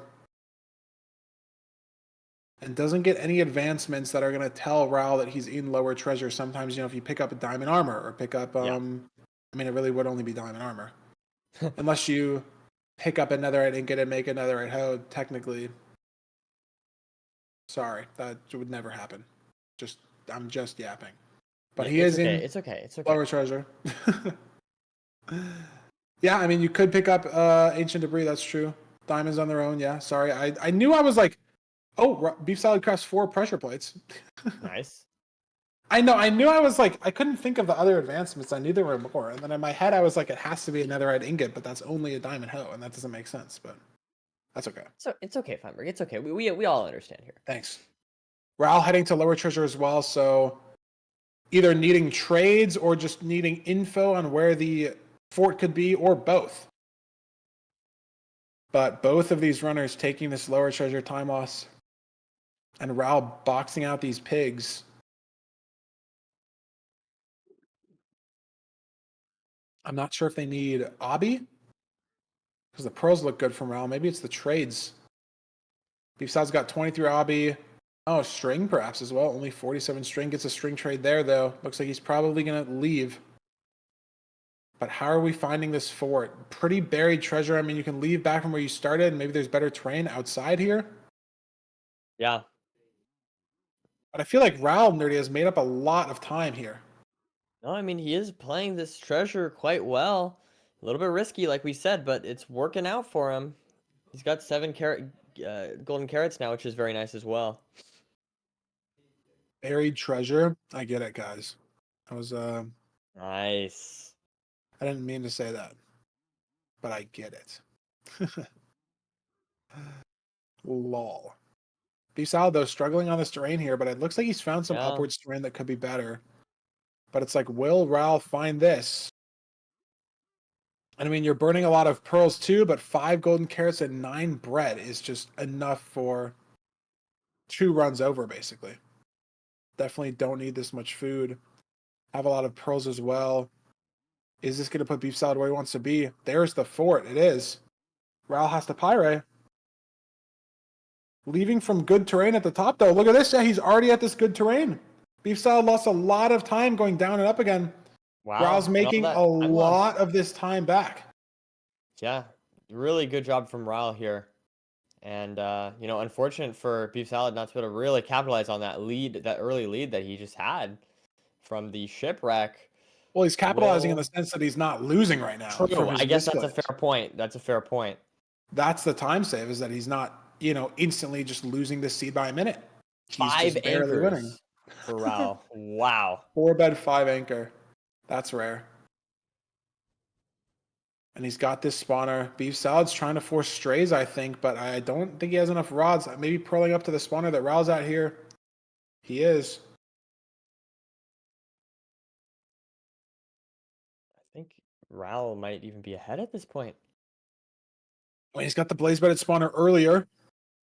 And doesn't get any advancements that are going to tell Ral that he's in lower treasure. Sometimes, if you pick up a diamond armor or pick up, Yeah. I mean, it really would only be diamond armor. Unless you pick up a netherite ingot and make a netherite hoe, technically. Sorry, that would never happen. I'm just yapping. But Yeah, he it's is okay. in It's okay. It's okay. lower treasure. Yeah, I mean, you could pick up ancient debris. That's true. Diamonds on their own. Yeah, sorry. I knew I was like, oh, beef salad crafts 4 pressure plates. Nice. I know. I knew I was like, I couldn't think of the other advancements. I knew there were more. And then in my head, I was like, it has to be a netherite ingot, but that's only a diamond hoe. And that doesn't make sense, but that's okay. So it's okay, Feinberg. It's okay. We all understand here. Thanks. Ral heading to lower treasure as well. So either needing trades or just needing info on where the fort could be or both. But both of these runners taking this lower treasure time loss and Ral boxing out these pigs. I'm not sure if they need Obby because the pearls look good from Ral. Maybe it's the trades. Beefsalad's got 23 Obby. Oh, string perhaps as well. Only 47 string. Gets a string trade there though. Looks like he's probably going to leave. But how are we finding this fort? Pretty buried treasure. I mean, you can leave back from where you started. And maybe there's better terrain outside here. Yeah. But I feel like Ral Nerdy has made up a lot of time here. No, I mean he is playing this treasure quite well. A little bit risky, like we said, but it's working out for him. He's got 7 golden carrots now, which is very nice as well. Buried treasure. I get it, guys. I Nice. didn't mean to say that, but I get it. Lol. Beefsalad, though, struggling on this terrain here, but it looks like he's found some Yeah. upwards terrain that could be better. But it's like, will Ral find this? And I mean, you're burning a lot of pearls too, but 5 golden carrots and 9 bread is just enough for 2 runs over, basically. Definitely don't need this much food. Have a lot of pearls as well. Is this going to put Beefsalad where he wants to be? There's the fort. It is. Ral has to pyre. Leaving from good terrain at the top, though. Look at this. Yeah, he's already at this good terrain. Beefsalad lost a lot of time going down and up again. Wow. Ral's and all making that a time loss. lot of this time back. Yeah. Really good job from Ral here. And unfortunate for Beefsalad not to be able to really capitalize on that lead, that early lead that he just had from the shipwreck. Well, he's capitalizing in the Will sense that he's not losing right now. True. From his I guess that's a misplays. fair point. That's a fair point. That's the time save, is that he's not, instantly just losing this seed by a minute. He's 5 just barely winning. anchors for Ral. Wow. 4 bed, 5 anchor. That's rare. And he's got this spawner. Beefsalad's trying to force strays, I think, but I don't think he has enough rods. Maybe purling up to the spawner that Ral's at here. He is. I think Ral might even be ahead at this point. Well, he's got the blaze bedded spawner earlier.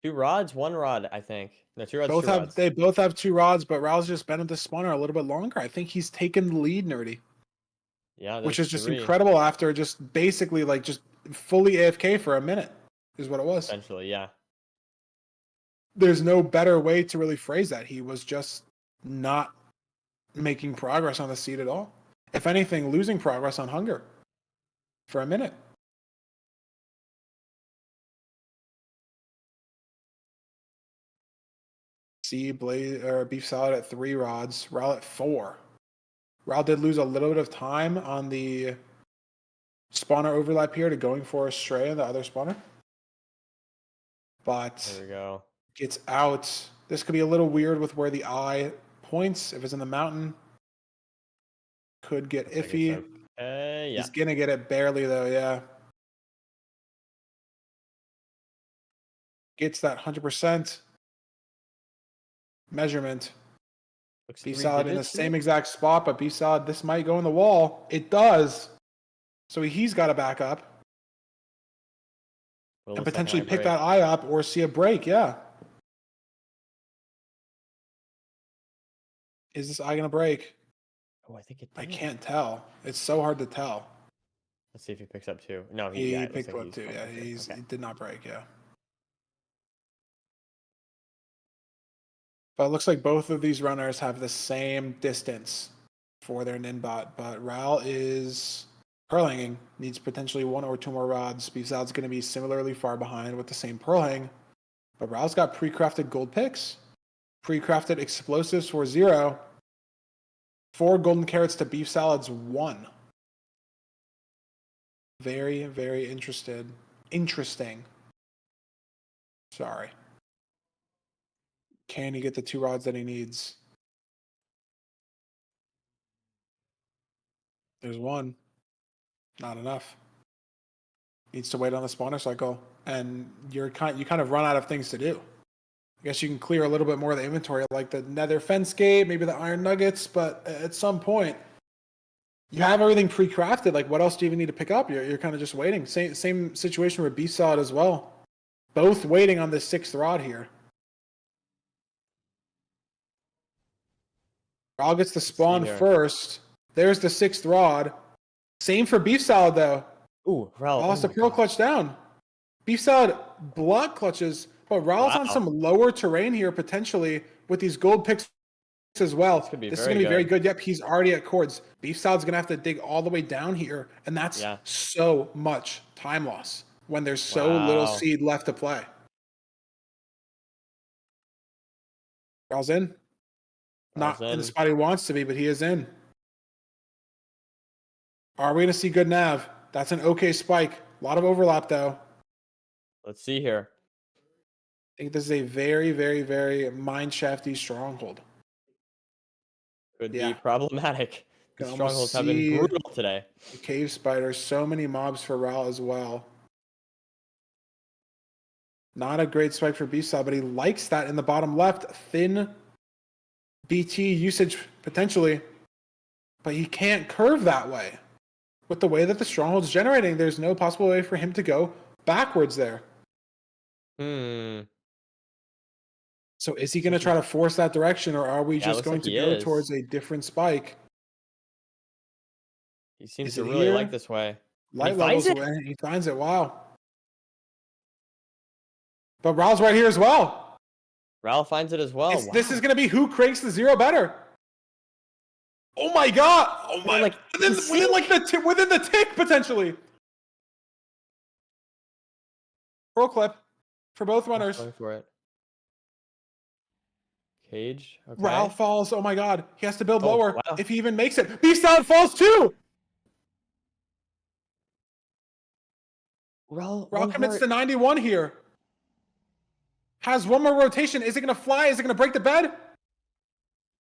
2 rods, 1 rod, I think. No, 2 rods, 2 rods. They both have 2 rods, but Ral's just been at the spawner a little bit longer. I think he's taken the lead, Nerdy. Yeah, Which there's is just 3. incredible after just basically just fully AFK for a minute, is what it was. Essentially, yeah. There's no better way to really phrase that. He was just not making progress on the seed at all. If anything, losing progress on hunger for a minute. See Beefsalad at 3 rods, Ral at 4. Ral did lose a little bit of time on the spawner overlap here to going for a stray in the other spawner. But There we go. gets out. This could be a little weird with where the eye points. If it's in the mountain, could get Looks like it's iffy. Yeah. He's gonna get it barely though, yeah. Gets that 100% measurement. Looks Beefsalad in the digits to me. same exact spot, but Beefsalad, this might go in the wall. It does. So he's got to back up Will and the second potentially eye pick break? that eye up or see a break, yeah. Is this eye gonna break? Oh, I think it I did. can't tell. It's so hard to tell. Let's see if he picks up 2. No, He it looks picked like up he's two. Yeah, folding 2. Okay. he did not break. Yeah. But it looks like both of these runners have the same distance for their ninbot, but Ral is pearl hanging, needs potentially 1 or 2 more rods. Beefsalad's going to be similarly far behind with the same pearl hang, but Ral's got pre-crafted gold picks, pre-crafted explosives for 0, 4 golden carrots to Beefsalad's 1. Very, very interesting. Sorry. Can he get the 2 rods that he needs? There's 1. Not enough. Needs to wait on the spawner cycle, and you kind of run out of things to do. I guess you can clear a little bit more of the inventory, like the nether fence gate, maybe the iron nuggets, but at some point, you have everything pre-crafted. Like, what else do you even need to pick up? You're kind of just waiting. Same situation with Beefsalad as well. Both waiting on this 6th rod here. Ral gets the spawn first. There's the 6th rod. Same for Beefsalad though. Ooh, Ral. Lost the pearl clutch down. Beefsalad block clutches, but Ral's on Wow. some lower terrain here potentially with these gold picks as well. This is going to be very good. Yep, he's already at cords. Beefsalad's going to have to dig all the way down here, and that's so much time loss when there's so little seed left to play. Ral's in. Not in the spot he wants to be, but he is in. Are we going to see good nav? That's an okay spike. A lot of overlap, though. Let's see here. I think this is a very, very, very mine-shafty stronghold. Could be problematic. The Can strongholds have been brutal today. The cave spider, so many mobs for Ral as well. Not a great spike for Beefsalad, but he likes that in the bottom left. Thin BT usage potentially, but he can't curve that way. With the way that the stronghold's generating, there's no possible way for him to go backwards there. So is he going to try to force that direction, or are we just going to go towards a different spike? He seems to really like this way. Light levels, he finds it. Wow. But Ral's right here as well. Ral finds it as well. Wow. This is going to be who cranks the 0 better. Oh my god! Oh my! Like, within the tick potentially. Pearl clip for both runners. Going for it. Cage. Okay. Ral falls. Oh my god! He has to build lower wow. if he even makes it. Beefsalad falls too. Ral commits to 91 here. Has 1 more rotation. Is it going to fly? Is it going to break the bed?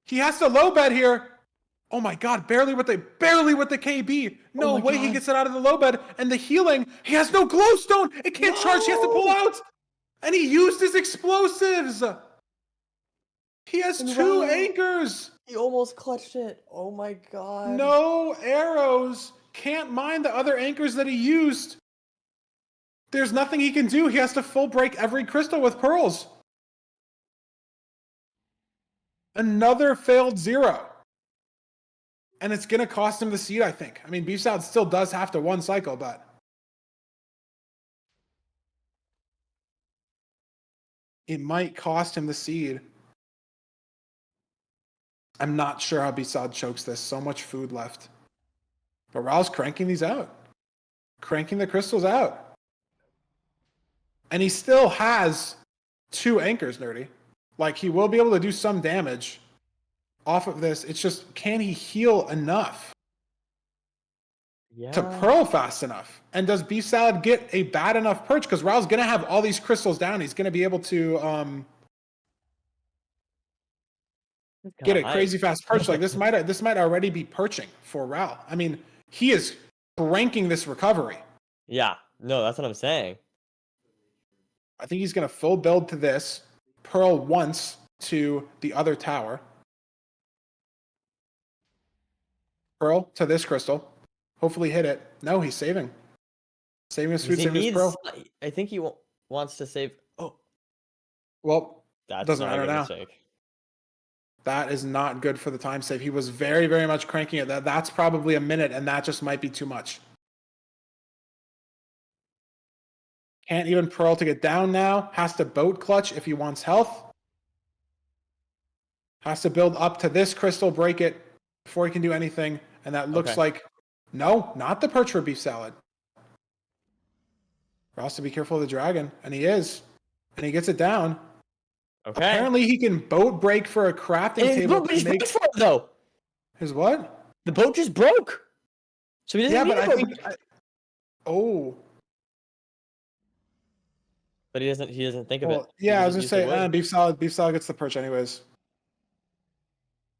He has to low bed here. Oh my god, barely with the KB. No way he gets it out of the low bed. And the healing, he has no glowstone. It can't charge. He has to pull out. And he used his explosives. He has 2 anchors. He almost clutched it. Oh my god. No arrows. Can't mine the other anchors that he used. There's nothing he can do. He has to full break every crystal with pearls. Another failed 0. And it's going to cost him the seed, I think. I mean, Beefsalad still does have to 1 cycle, but it might cost him the seed. I'm not sure how Beefsalad chokes this. So much food left. But Ral's cranking these out. Cranking the crystals out. And he still has 2 anchors, Nerdy. Like, he will be able to do some damage off of this. It's just, can he heal enough to pearl fast enough? And does Beefsalad get a bad enough perch? Because Ral's going to have all these crystals down. He's going to be able to get a crazy fast perch. Like, this might already be perching for Ral. I mean, he is ranking this recovery. Yeah, no, that's what I'm saying. I think he's going to full build to this, pearl once to the other tower. Pearl to this crystal. Hopefully hit it. No, he's saving. Saving his food, saving his pearl. I think he wants to save. Oh. Well, that doesn't matter now. Mistake. That is not good for the time save. He was very, very much cranking it. That's probably a minute, and that just might be too much. Can't even Pearl to get down now. Has to boat clutch if he wants health. Has to build up to this crystal, break it before he can do anything. And that looks like, no, not the perch for Beefsalad. Ross to be careful of the dragon, and he is. And he gets it down. Okay. Apparently he can boat break for a crafting table. But he's broke for it, though. His what? The boat just broke. So he doesn't need but a I boat. think... oh. But he doesn't think of it. Yeah, I was going to say, Beefsalad gets the perch anyways.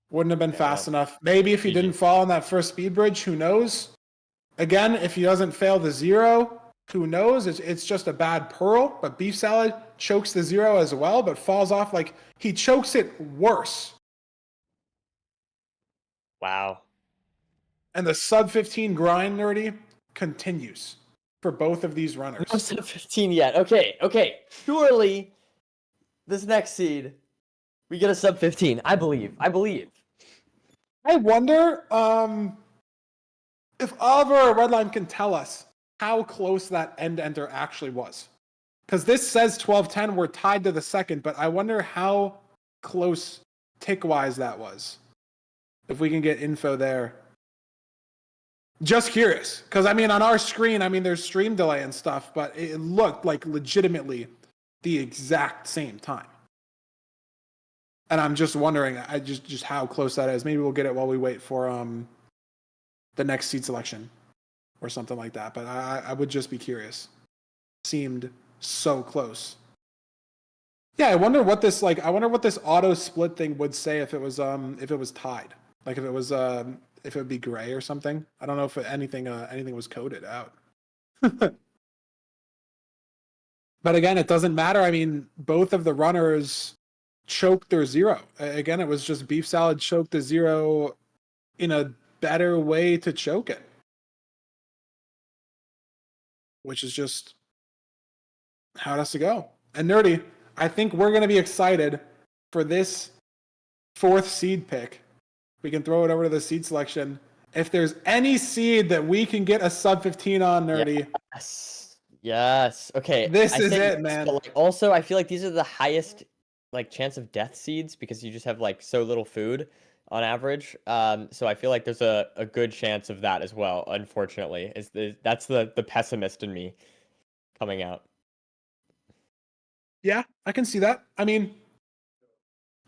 Wouldn't have been fast enough. Maybe if he didn't fall on that first speed bridge, who knows? Again, if he doesn't fail the 0, who knows? It's just a bad Pearl, but Beefsalad chokes the 0 as well, but falls off. Like, he chokes it worse. Wow. And the sub 15 grind, Nerdy, continues for both of these runners. No sub 15 yet. Okay. Surely, this next seed, we get a sub 15. I believe. I wonder if Oliver or Redline can tell us how close that end enter actually was. Because this says 12-10, we're tied to the second, but I wonder how close tick-wise that was. If we can get info there. Just curious. Because, I mean, on our screen, I mean, there's stream delay and stuff, but it looked like legitimately the exact same time. And I'm just wondering, just how close that is. Maybe we'll get it while we wait for the next seed selection or something like that. But I would just be curious. Seemed so close. Yeah, I wonder what this auto split thing would say if it was tied. Like if it would be gray or something. I don't know if anything was coded out. But again, it doesn't matter. I mean, both of the runners choked their 0. Again, it was just Beefsalad choked the 0 in a better way to choke it. Which is just how it has to go. And Nerdy, I think we're going to be excited for this 4th seed pick. We can throw it over to the seed selection. If there's any seed that we can get a sub 15 on, Nerdy. Yes. Okay. This is it, man. But also, I feel like these are the highest chance of death seeds because you just have so little food on average. So I feel like there's a good chance of that as well. Unfortunately, that's the pessimist in me coming out. Yeah, I can see that. I mean,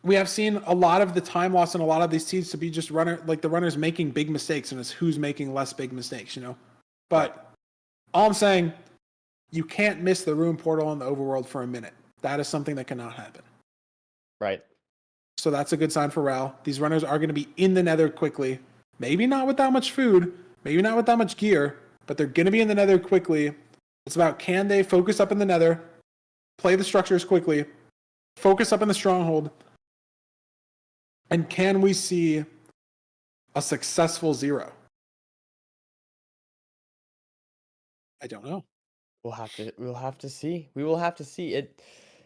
we have seen a lot of the time loss in a lot of these seeds to be just the runners making big mistakes, and it's who's making less big mistakes, But all I'm saying, you can't miss the room portal in the overworld for a minute. That is something that cannot happen. Right. So that's a good sign for Ral. These runners are going to be in the nether quickly. Maybe not with that much food, maybe not with that much gear, but they're going to be in the nether quickly. It's about, can they focus up in the nether, play the structures quickly, focus up in the stronghold, and can we see a successful 0? I don't know. We'll have to see. We will have to see it.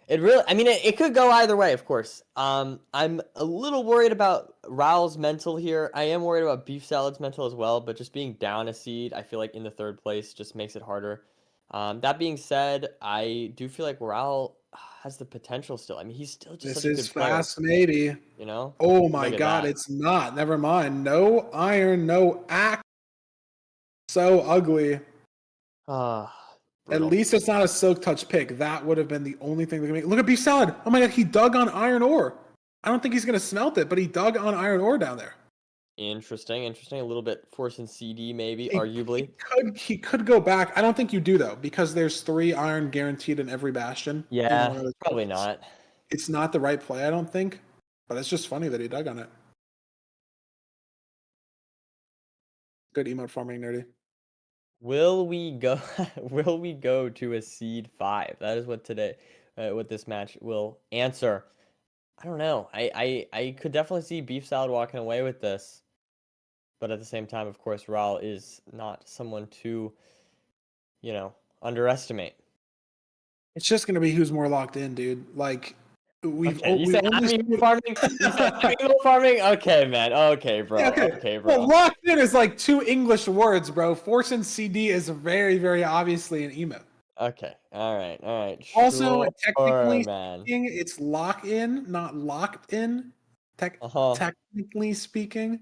It really, I mean, it could go either way, of course. I'm a little worried about Raul's mental here. I am worried about Beefsalad's mental as well, but just being down a seed, I feel like in the 3rd place just makes it harder. That being said, I do feel like Raul has the potential still. I mean, he's still just such a good player. This is fast, maybe. Oh my God, it's not. Never mind. No iron, no axe. So ugly. At least it's not a silk touch pick. That would have been the only thing that could make. Look at Beefsalad. Oh my God, he dug on iron ore. I don't think he's gonna smelt it, but he dug on iron ore down there. Interesting. A little bit force and CD, maybe, arguably. He could go back. I don't think you do though, because there's 3 iron guaranteed in every bastion. Yeah, probably not. It's not the right play, I don't think. But it's just funny that he dug on it. Good emote farming, Nerdy. Will we go to a seed 5? That is what what this match will answer. I don't know. I could definitely see Beefsalad walking away with this. But at the same time, of course, Raul is not someone to, underestimate. It's just going to be who's more locked in, dude. Like, Okay, you we said only I'm emo farming. You said I'm emo farming. Okay, man. Okay, bro. yeah, okay. Okay, Well, bro. locked in is like 2 English words, bro. Force and CD is very, very obviously an emo. Okay. All right. All right. Also, Sure, technically man. speaking, it's lock in, not locked in. Uh-huh. Technically speaking.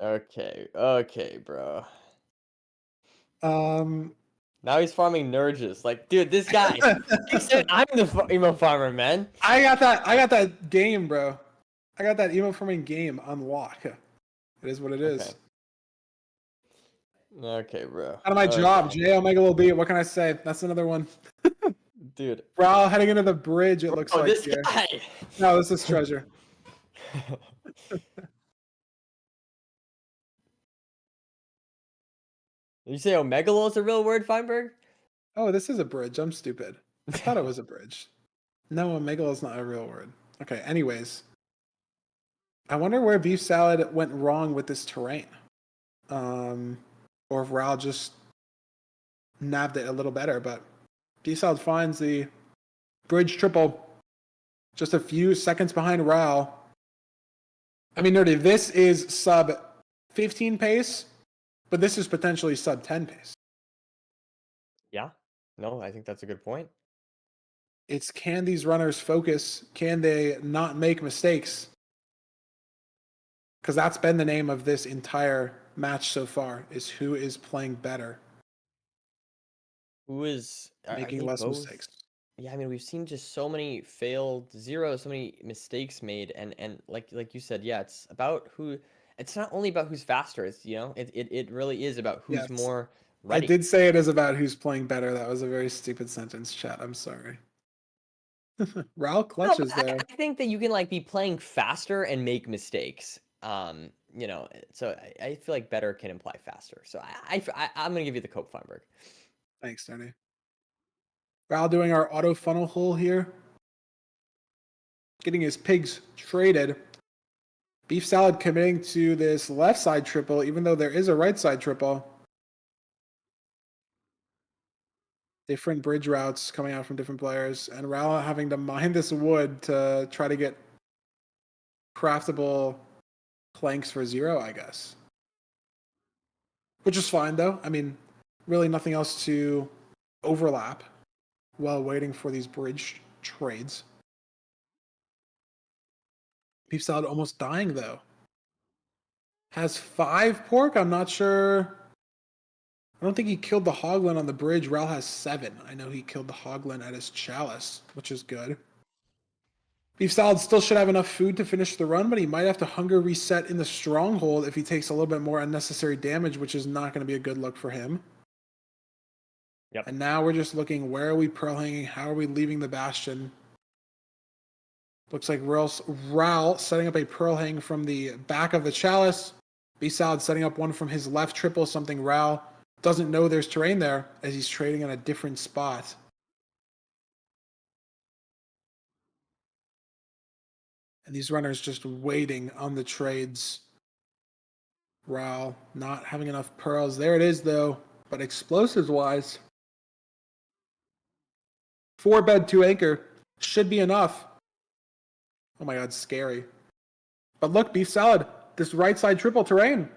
Okay. Okay, bro. Um, Now he's farming Nurges. Like, dude, this guy. He said I'm the emo farmer, man. I got that. I got that game, bro. I got that emo farming game on lock. It is what it Okay. is. Okay, bro. Out of my job, J Omega will be. What can I say? That's another one. Dude. Raul heading into the bridge. It looks Oh, like this here. guy. No, this is treasure. Did you say Omegalo is a real word, Feinberg? Oh, this is a bridge. I'm stupid. I thought it was a bridge. No, Omega is not a real word. Okay. Anyways, I wonder where Beef Salad went wrong with this terrain. Or if Raul just nabbed it a little better. But Beef Salad finds the bridge triple just a few seconds behind Raul. I mean, Nerdy, this is sub 15 pace, but this is potentially sub 10 pace. Yeah. No, I think that's a good point. It's can these runners focus? Can they not make mistakes? Because that's been the name of this entire match so far, is who is playing better, Who is are making they less both? mistakes. Yeah, I mean, we've seen just so many failed zeros, so many mistakes made, and like you said, yeah, it's about who. It's not only about who's faster. It's it really is about who's Yes. more I ready. did say it is about who's playing better. That was a very stupid sentence, chat. I'm sorry. Raul No, but clutches there. I think that you can like be playing faster and make mistakes. So I feel like better can imply faster. So I'm gonna give you the Cope Feinberg. Thanks, Tony. Raul doing our auto funnel hole here. Getting his pigs traded. Beef Salad committing to this left side triple, even though there is a right side triple. Different bridge routes coming out from different players, and Raul having to mine this wood to try to get craftable planks for 0, I guess. Which is fine, though. I mean, really nothing else to overlap while waiting for these bridge trades. Beef Salad almost dying, though. Has 5 pork. I'm not sure. I don't think he killed the hoglin on the bridge. Raul has 7. I know he killed the hoglin at his chalice, which is good. Beef Salad still should have enough food to finish the run, but he might have to hunger reset in the stronghold if he takes a little bit more unnecessary damage, which is not going to be a good look for him. Yep. And now we're just looking, where are we pearl hanging? How are we leaving the bastion? Looks like Raul setting up a pearl hang from the back of the chalice. Beef Salad setting up one from his left triple, something Raul doesn't know there's terrain there as he's trading in a different spot. And these runners just waiting on the trades. Raul not having enough pearls. There it is, though. But explosives-wise, 4 bed, 2 anchor should be enough. Oh my god, scary. But look, Beef Salad, this right side triple terrain,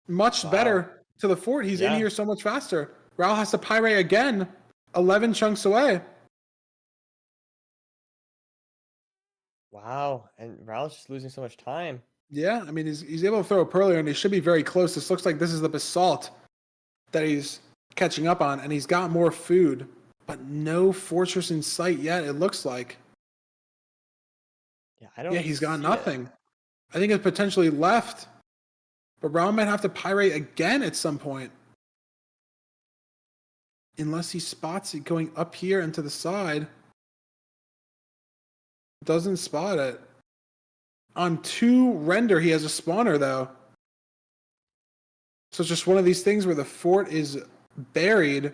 much better to the fort. He's in here so much faster. Raul has to pyrate again, 11 chunks away. Wow, and Raul's just losing so much time. Yeah, I mean, he's able to throw a pearl here, and he should be very close. This looks like this is the basalt that he's catching up on, and he's got more food, but no fortress in sight yet, it looks like. Yeah, I don't. Yeah, he's got see nothing. it. I think it's potentially left, but Raul might have to pyrate again at some point. Unless he spots it going up here and to the side. Doesn't spot it. On 2 render, he has a spawner, though. So it's just one of these things where the fort is buried,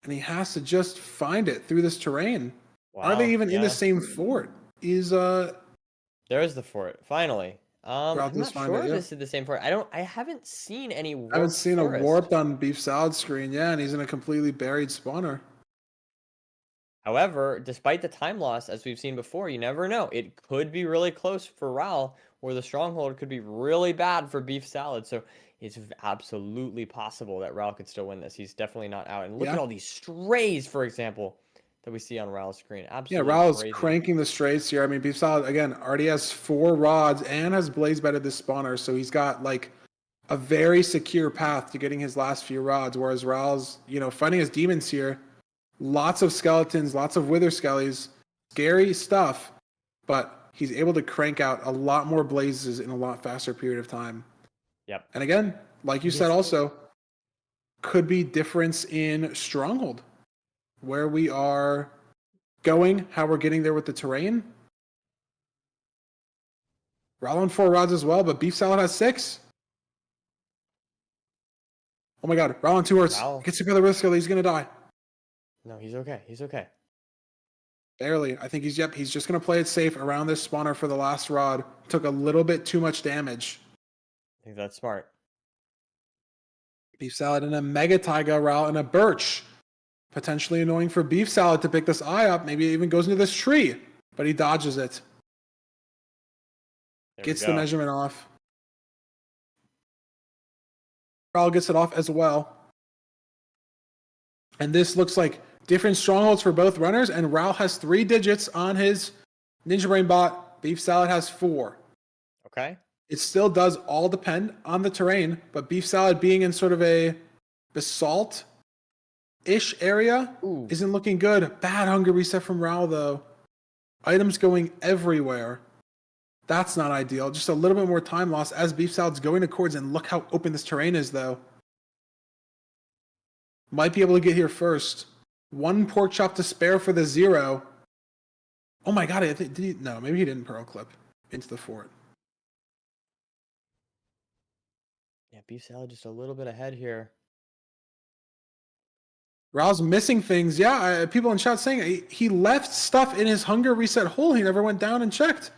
and he has to just find it through this terrain. Wow, Are they even in the same fort? There's the fort, finally. I'm not sure if yeah. this is the same fort. I haven't seen any warped I haven't seen forest. a warped on Beef Salad screen, yeah, and he's in a completely buried spawner. However, despite the time loss, as we've seen before, you never know. It could be really close for Raul, or the stronghold could be really bad for Beef Salad. So it's absolutely possible that Raul could still win this. He's definitely not out. And look Yeah. at all these strays, for example, that we see on Raul's screen. Yeah, Absolutely Raul's crazy. cranking the straights here. I mean, Beef Salad, again, already has 4 rods and has blaze bedded this spawner, so he's got, like, a very secure path to getting his last few rods, whereas Raul's, fighting his demons here. Lots of skeletons, lots of wither skellies, scary stuff, but he's able to crank out a lot more blazes in a lot faster period of time. Yep. And again, like you said also, could be difference in stronghold, where we are going, how we're getting there with the terrain. Raul on 4 rods as well, but Beef Salad has 6. Oh my god, Raul on 2 hearts. Raul. Gets together with Skelly, he's gonna die. No, he's okay. He's okay. Barely. I think he's just gonna play it safe around this spawner for the last rod. Took a little bit too much damage. I think that's smart. Beef Salad and a Mega Taiga Raul and a Birch. Potentially annoying for Beef Salad to pick this eye up. Maybe it even goes into this tree, but he dodges it. There Gets we the go. measurement off. Raul gets it off as well. And this looks like different strongholds for both runners, and Raul has 3 digits on his Ninja Brain bot. Beef Salad has 4. Okay. It still does all depend on the terrain, but Beef Salad being in sort of a basalt-ish area Ooh. isn't looking good. Bad hunger reset from Raul, though. Items going everywhere. That's not ideal. Just a little bit more time loss as Beef Salad's going to cords, and look how open this terrain is, though. Might be able to get here first. 1 pork chop to spare for the 0. Oh my god, no, maybe he didn't pearl clip into the fort. Yeah, Beef Salad just a little bit ahead here. Raul's missing things. Yeah, people in chat saying he left stuff in his hunger reset hole. He never went down and checked.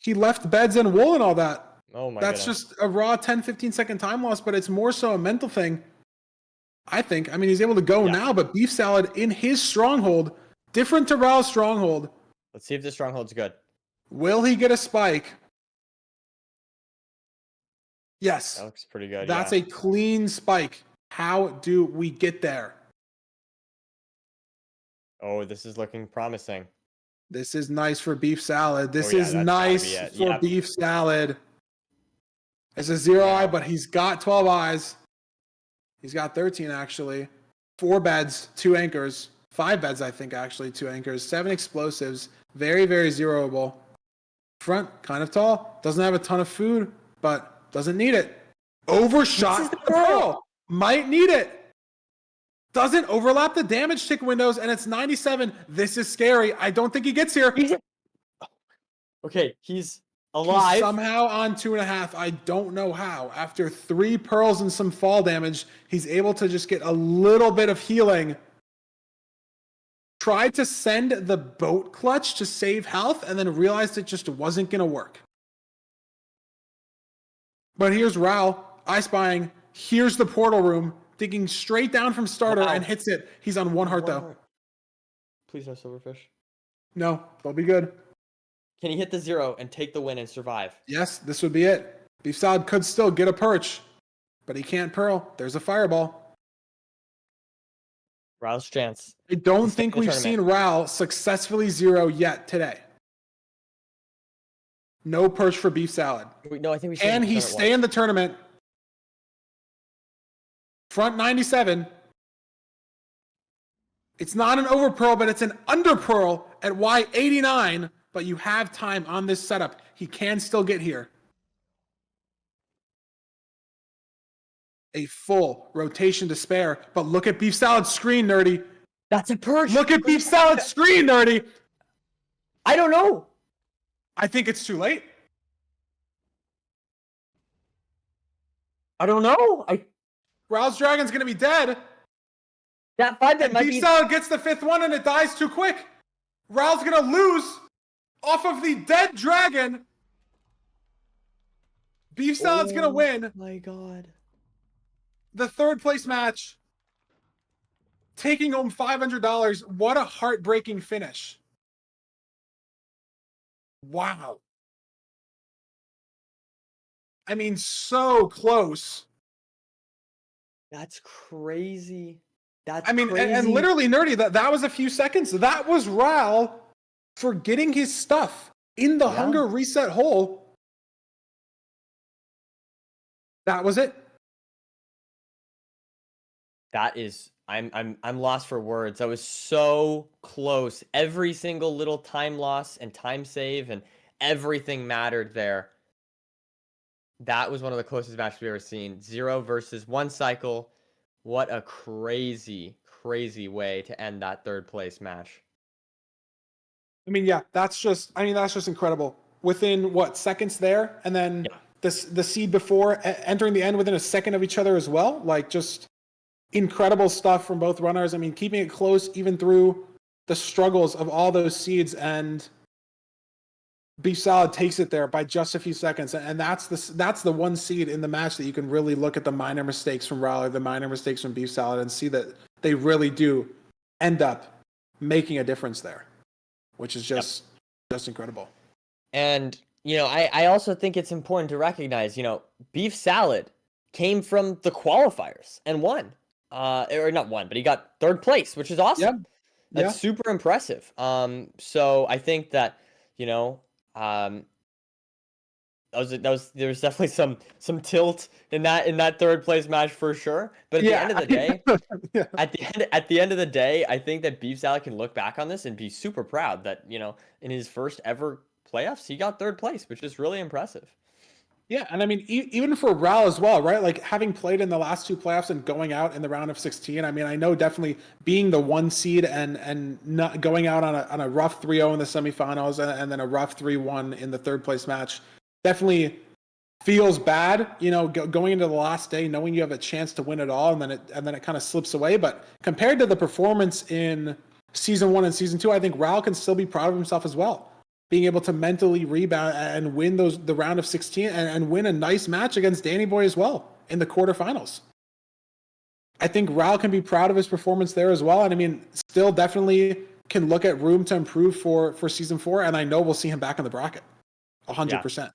He left beds and wool and all that. Oh my That's goodness. just a raw 10-15 second time loss, but it's more so a mental thing. I think. I mean, he's able to go now, but Beef Salad in his stronghold, different to Raul's stronghold. Let's see if this stronghold's good. Will he get a spike? Yes. That looks pretty good. That's yeah. a clean spike. How do we get there? Oh, this is looking promising. This is nice for Beef Salad. This yeah, is that's gotta nice be it. for Yep. Beef Salad. It's a 0 Yeah. eye, but he's got 12 eyes. He's got 13, actually. 4 beds, 2 anchors. 5 beds, I think, actually, 2 anchors. 7 explosives. Very, very zeroable. Front, kind of tall. Doesn't have a ton of food, but doesn't need it. Overshot the pearl. Might need it. Doesn't overlap the damage tick windows, and it's 97. This is scary. I don't think he gets here. Okay, he's alive. He's somehow on 2.5. I don't know how. After 3 pearls and some fall damage, he's able to just get a little bit of healing. Tried to send the boat clutch to save health, and then realized it just wasn't going to work. But here's Raul, eye spying. Here's the portal room, digging straight down from starter and hits it. He's on 1 heart, though. Please no silverfish. No, they'll be good. Can he hit the 0 and take the win and survive? Yes, this would be it. Beef Salad could still get a perch, but he can't pearl. There's a fireball. Raul's chance. I don't think we've seen Raul successfully 0 yet today. No perch for Beef Salad. No, I think we should. Can he stay in the tournament? Front 97. It's not an over pearl, but it's an under pearl at Y89. But you have time on this setup. He can still get here. A full rotation to spare. But look at Beef Salad's screen, Nerdy. That's a perch. Look at Beef Salad's screen, Nerdy. I don't know. I think it's too late. I don't know. Raul's Dragon's going to be dead. That 5 that might Beef be. Salad gets the 5th one and it dies too quick. Raul's going to lose off of the dead dragon. Beef Salad's going to win My God. the 3rd place match. taking home $500. What a heartbreaking finish. Wow. I mean, so close. That's crazy. That's I mean, crazy. and literally, Nerdy, that was a few seconds. That was Ral for getting his stuff in the hunger reset hole. That was it. That is, I'm lost for words. That was so close. Every single little time loss and time save and everything mattered there. That was one of the closest matches we've ever seen. 0 versus 1 cycle. What a crazy, crazy way to end that third place match. I mean, yeah, that's just incredible. Within what, seconds there, and then the seed before entering the end within a second of each other as well. Like, just incredible stuff from both runners. I mean, keeping it close even through the struggles of all those seeds, and Beefsalad takes it there by just a few seconds. And that's the one seed in the match that you can really look at the minor mistakes from Raleigh, the minor mistakes from Beefsalad, and see that they really do end up making a difference there, which is just incredible. And, I also think it's important to recognize, Beefsalad came from the qualifiers and won. Or not won, but he got third place, which is awesome. That's super impressive. So I think that, there was definitely some tilt in that third place match for sure. But at the end of the day, at the end of the day, I think that Beefsalad can look back on this and be super proud that, in his first ever playoffs, he got third place, which is really impressive. Yeah, and I mean, even for Ral as well, right? Like, having played in the last 2 playoffs and going out in the round of 16, I mean, I know definitely being the 1 seed and not going out on a rough 3-0 in the semifinals and then a rough 3-1 in the third place match definitely feels bad, going into the last day, knowing you have a chance to win it all, and then it kind of slips away. But compared to the performance in season 1 and season 2, I think Ral can still be proud of himself as well, being able to mentally rebound and win the round of 16 and win a nice match against Danny Boy as well in the quarterfinals. I think Ral can be proud of his performance there as well. And I mean, still definitely can look at room to improve for season 4. And I know we'll see him back in the bracket 100%.